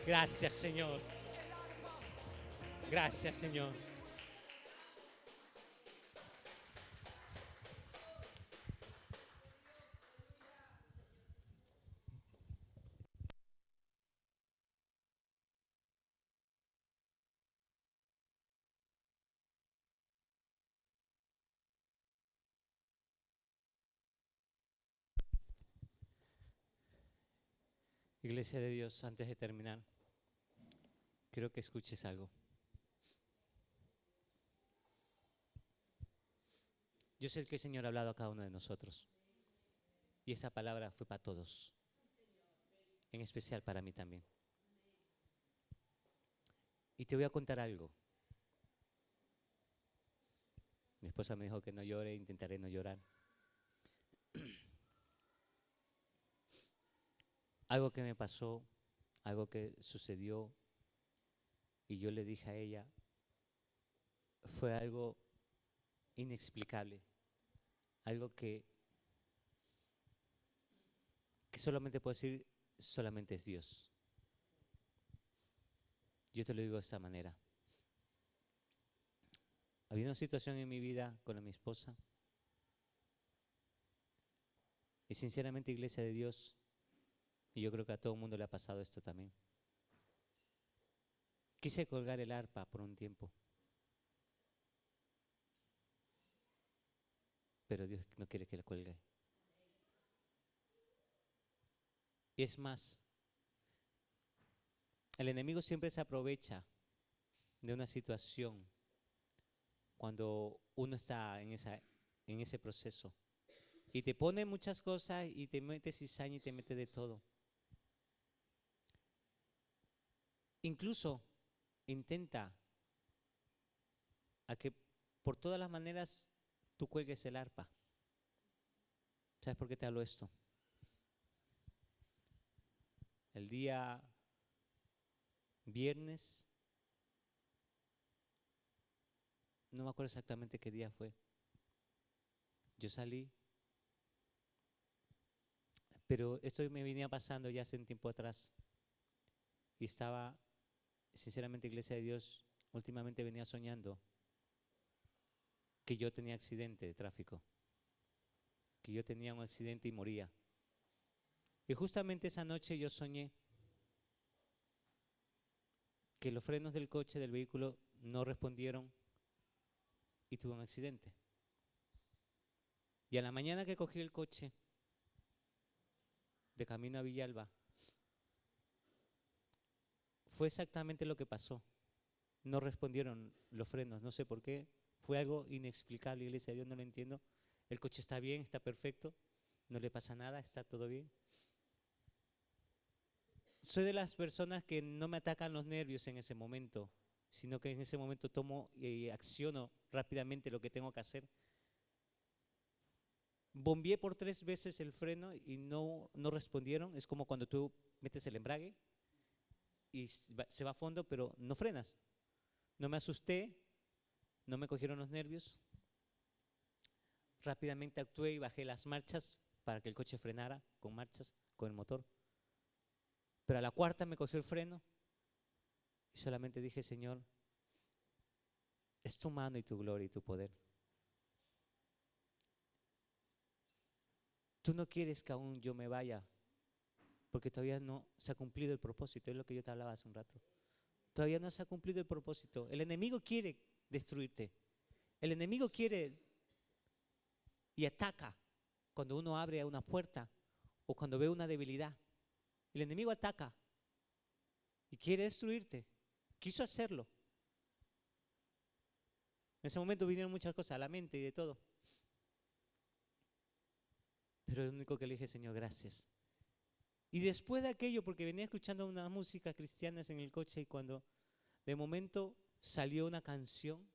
Gracias, Señor. Gracias, Señor. Iglesia de Dios, antes de terminar, quiero que escuches algo. Yo sé que el Señor ha hablado a cada uno de nosotros. Y esa palabra fue para todos. En especial para mí también. Y te voy a contar algo. Mi esposa me dijo que no llore, intentaré no llorar. Algo que me pasó, algo que sucedió, y yo le dije a ella, fue algo inexplicable, algo que solamente puedo decir, solamente es Dios. Yo te lo digo de esta manera. Había una situación en mi vida con mi esposa, y sinceramente, Iglesia de Dios, y yo creo que a todo el mundo le ha pasado esto también. Quise colgar el arpa por un tiempo, pero Dios no quiere que la cuelgue. Y es más, el enemigo siempre se aprovecha de una situación cuando uno está en ese proceso. Y te pone muchas cosas y te mete cizaña y te mete de todo. Incluso intenta a que por todas las maneras tú cuelgues el arpa. ¿Sabes por qué te hablo esto? El día viernes, no me acuerdo exactamente qué día fue, yo salí, pero esto me venía pasando ya hace un tiempo atrás y estaba, sinceramente, Iglesia de Dios, últimamente venía soñando que yo tenía accidente de tráfico, que yo tenía un accidente y moría. Y justamente esa noche yo soñé que los frenos del coche, del vehículo, no respondieron y tuve un accidente. Y a la mañana que cogí el coche de camino a Villalba, fue exactamente lo que pasó. No respondieron los frenos, no sé por qué. Fue algo inexplicable, Iglesia de Dios, no lo entiendo. El coche está bien, está perfecto, no le pasa nada, está todo bien. Soy de las personas que no me atacan los nervios en ese momento, sino que en ese momento tomo y acciono rápidamente lo que tengo que hacer. Bombeé por 3 veces el freno y no respondieron. Es como cuando tú metes el embrague y se va a fondo, pero no frenas. No me asusté, no me cogieron los nervios. Rápidamente actué y bajé las marchas para que el coche frenara con marchas, con el motor. Pero a la cuarta me cogió el freno y solamente dije: Señor, es tu mano y tu gloria y tu poder. Tú no quieres que aún yo me vaya, porque todavía no se ha cumplido el propósito. Es lo que yo te hablaba hace un rato. Todavía no se ha cumplido el propósito. El enemigo quiere destruirte. El enemigo quiere y ataca cuando uno abre una puerta o cuando ve una debilidad. El enemigo ataca y quiere destruirte. Quiso hacerlo. En ese momento vinieron muchas cosas a la mente y de todo. Pero lo único que le dije, Señor, gracias. Y después de aquello, porque venía escuchando una música cristiana en el coche y cuando de momento salió una canción.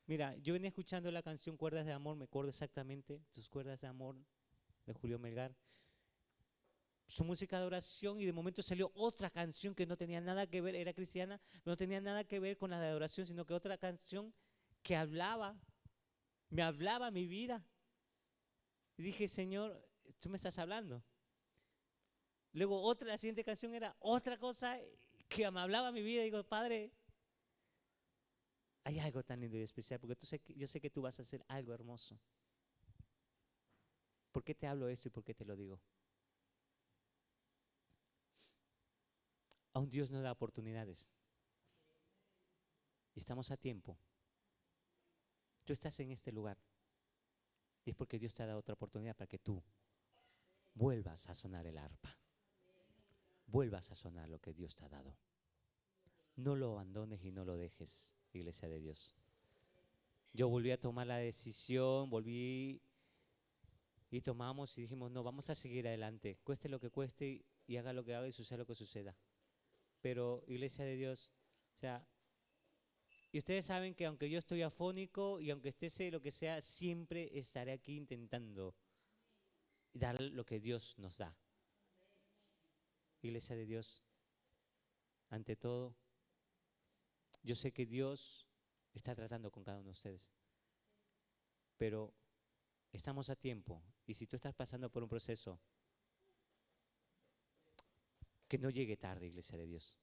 Mira, yo venía escuchando la canción Cuerdas de Amor, me acuerdo exactamente, Tus Cuerdas de Amor, de Julio Melgar. Su música de oración y de momento salió otra canción que no tenía nada que ver, era cristiana, no tenía nada que ver con la de adoración, sino que otra canción que me hablaba mi vida. Y dije, Señor, tú me estás hablando. Luego la siguiente canción era otra cosa que me hablaba mi vida. Y digo, Padre, hay algo tan lindo y especial, porque yo sé que tú vas a hacer algo hermoso. ¿Por qué te hablo esto y por qué te lo digo? Aún Dios nos da oportunidades. Y estamos a tiempo. Tú estás en este lugar. Y es porque Dios te ha dado otra oportunidad para que tú vuelvas a sonar el arpa. Vuelvas a sonar lo que Dios te ha dado. No lo abandones y no lo dejes, Iglesia de Dios. Yo volví a tomar la decisión, y tomamos y dijimos, no, vamos a seguir adelante. Cueste lo que cueste y haga lo que haga y suceda lo que suceda. Pero, Iglesia de Dios, o sea, y ustedes saben que aunque yo estoy afónico y aunque esté lo que sea, siempre estaré aquí intentando dar lo que Dios nos da. Iglesia de Dios, ante todo, yo sé que Dios está tratando con cada uno de ustedes, pero estamos a tiempo. Y si tú estás pasando por un proceso, que no llegue tarde, Iglesia de Dios.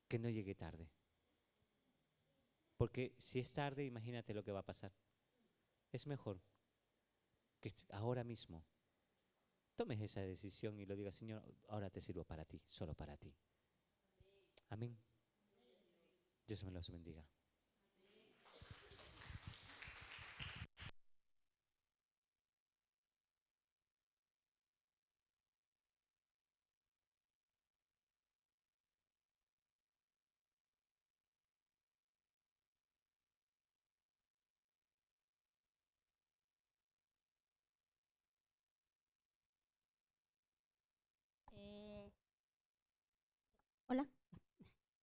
Que no llegue tarde. Porque si es tarde, imagínate lo que va a pasar. Es mejor que ahora mismo tomes esa decisión y lo digas, Señor, ahora te sirvo para ti, solo para ti. Amén. Dios me los bendiga. Hola,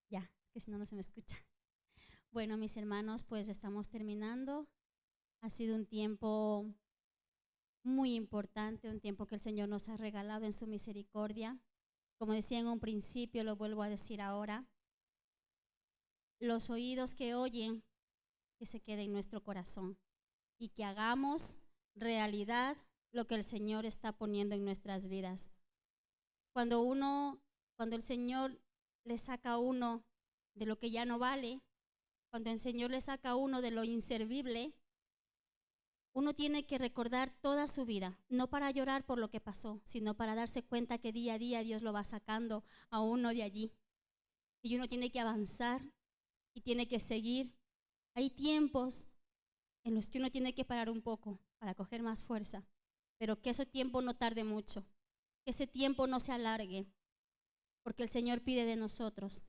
ya, que si no, no se me escucha. Bueno, mis hermanos, pues estamos terminando. Ha sido un tiempo muy importante, un tiempo que el Señor nos ha regalado en su misericordia. Como decía en un principio, lo vuelvo a decir ahora. Los oídos que oyen, que se quede en nuestro corazón y que hagamos realidad lo que el Señor está poniendo en nuestras vidas. Cuando el Señor le saca a uno de lo que ya no vale, cuando el Señor le saca a uno de lo inservible, uno tiene que recordar toda su vida, no para llorar por lo que pasó, sino para darse cuenta que día a día Dios lo va sacando a uno de allí. Y uno tiene que avanzar y tiene que seguir. Hay tiempos en los que uno tiene que parar un poco para coger más fuerza, pero que ese tiempo no tarde mucho, que ese tiempo no se alargue, porque el Señor pide de nosotros.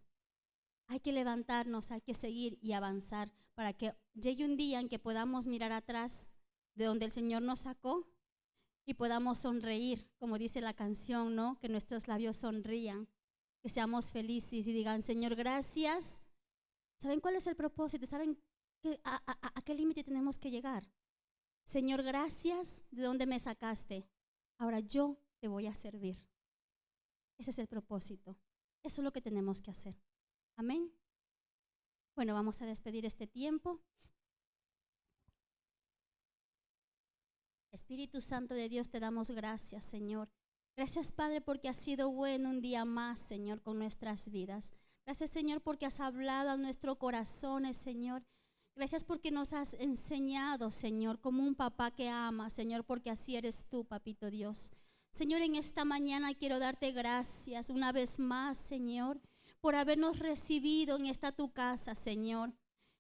Hay que levantarnos, hay que seguir y avanzar para que llegue un día en que podamos mirar atrás de donde el Señor nos sacó y podamos sonreír, como dice la canción, ¿no? Que nuestros labios sonrían, que seamos felices y digan, Señor, gracias. ¿Saben cuál es el propósito? ¿Saben a qué límite tenemos que llegar? Señor, gracias de donde me sacaste. Ahora yo te voy a servir. Ese es el propósito. Eso es lo que tenemos que hacer. Amén. Bueno, vamos a despedir este tiempo. Espíritu Santo de Dios, te damos gracias, Señor. Gracias, Padre, porque has sido bueno un día más, Señor, con nuestras vidas. Gracias, Señor, porque has hablado a nuestros corazones, Señor. Gracias porque nos has enseñado, Señor, como un papá que ama, Señor, porque así eres tú, Papito Dios. Señor, en esta mañana quiero darte gracias una vez más, Señor, por habernos recibido en esta tu casa, Señor.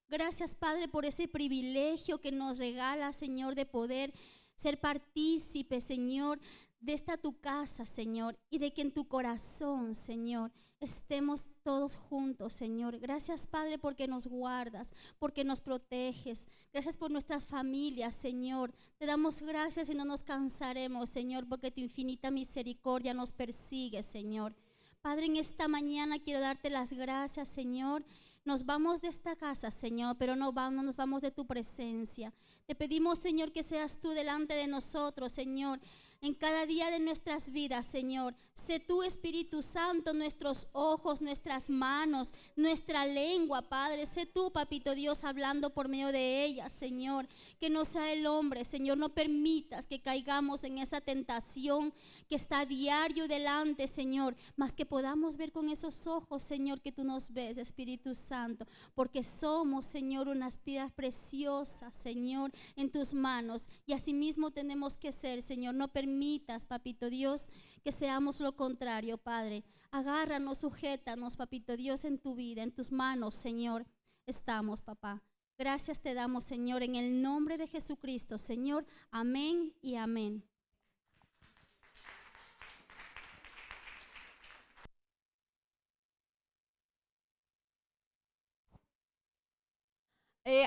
Gracias, Padre, por ese privilegio que nos regala, Señor, de poder, ser partícipe, Señor, de esta tu casa, Señor, y de que en tu corazón, Señor, estemos todos juntos, Señor. Gracias, Padre, porque nos guardas, porque nos proteges. Gracias por nuestras familias, Señor. Te damos gracias y no nos cansaremos, Señor, porque tu infinita misericordia nos persigue, Señor. Padre, en esta mañana quiero darte las gracias, Señor. Nos vamos de esta casa, Señor, pero no nos vamos de tu presencia. Te pedimos, Señor, que seas tú delante de nosotros, Señor, en cada día de nuestras vidas, Señor. Sé tú, Espíritu Santo, nuestros ojos, nuestras manos, nuestra lengua, Padre. Sé tú, Papito Dios, hablando por medio de ellas, Señor. Que no sea el hombre, Señor. No permitas que caigamos en esa tentación que está a diario delante, Señor. Mas que podamos ver con esos ojos, Señor, que tú nos ves, Espíritu Santo. Porque somos, Señor, unas piedras preciosas, Señor, en tus manos. Y asimismo tenemos que ser, Señor. No permitas, Papito Dios, que seamos lo contrario, Padre. Agárranos, sujétanos, Papito Dios, en tu vida, en tus manos, Señor. Estamos, papá. Gracias te damos, Señor, en el nombre de Jesucristo, Señor. Amén y amén.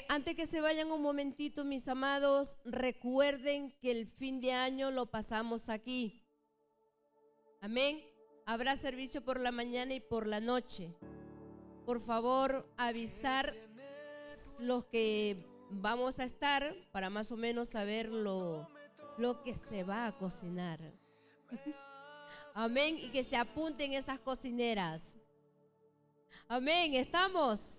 Antes que se vayan un momentito, mis amados, recuerden que el fin de año lo pasamos aquí. Amén. Habrá servicio por la mañana y por la noche. Por favor, avisar los que vamos a estar para más o menos saber lo que se va a cocinar. Amén. Y que se apunten esas cocineras. Amén. ¿Estamos?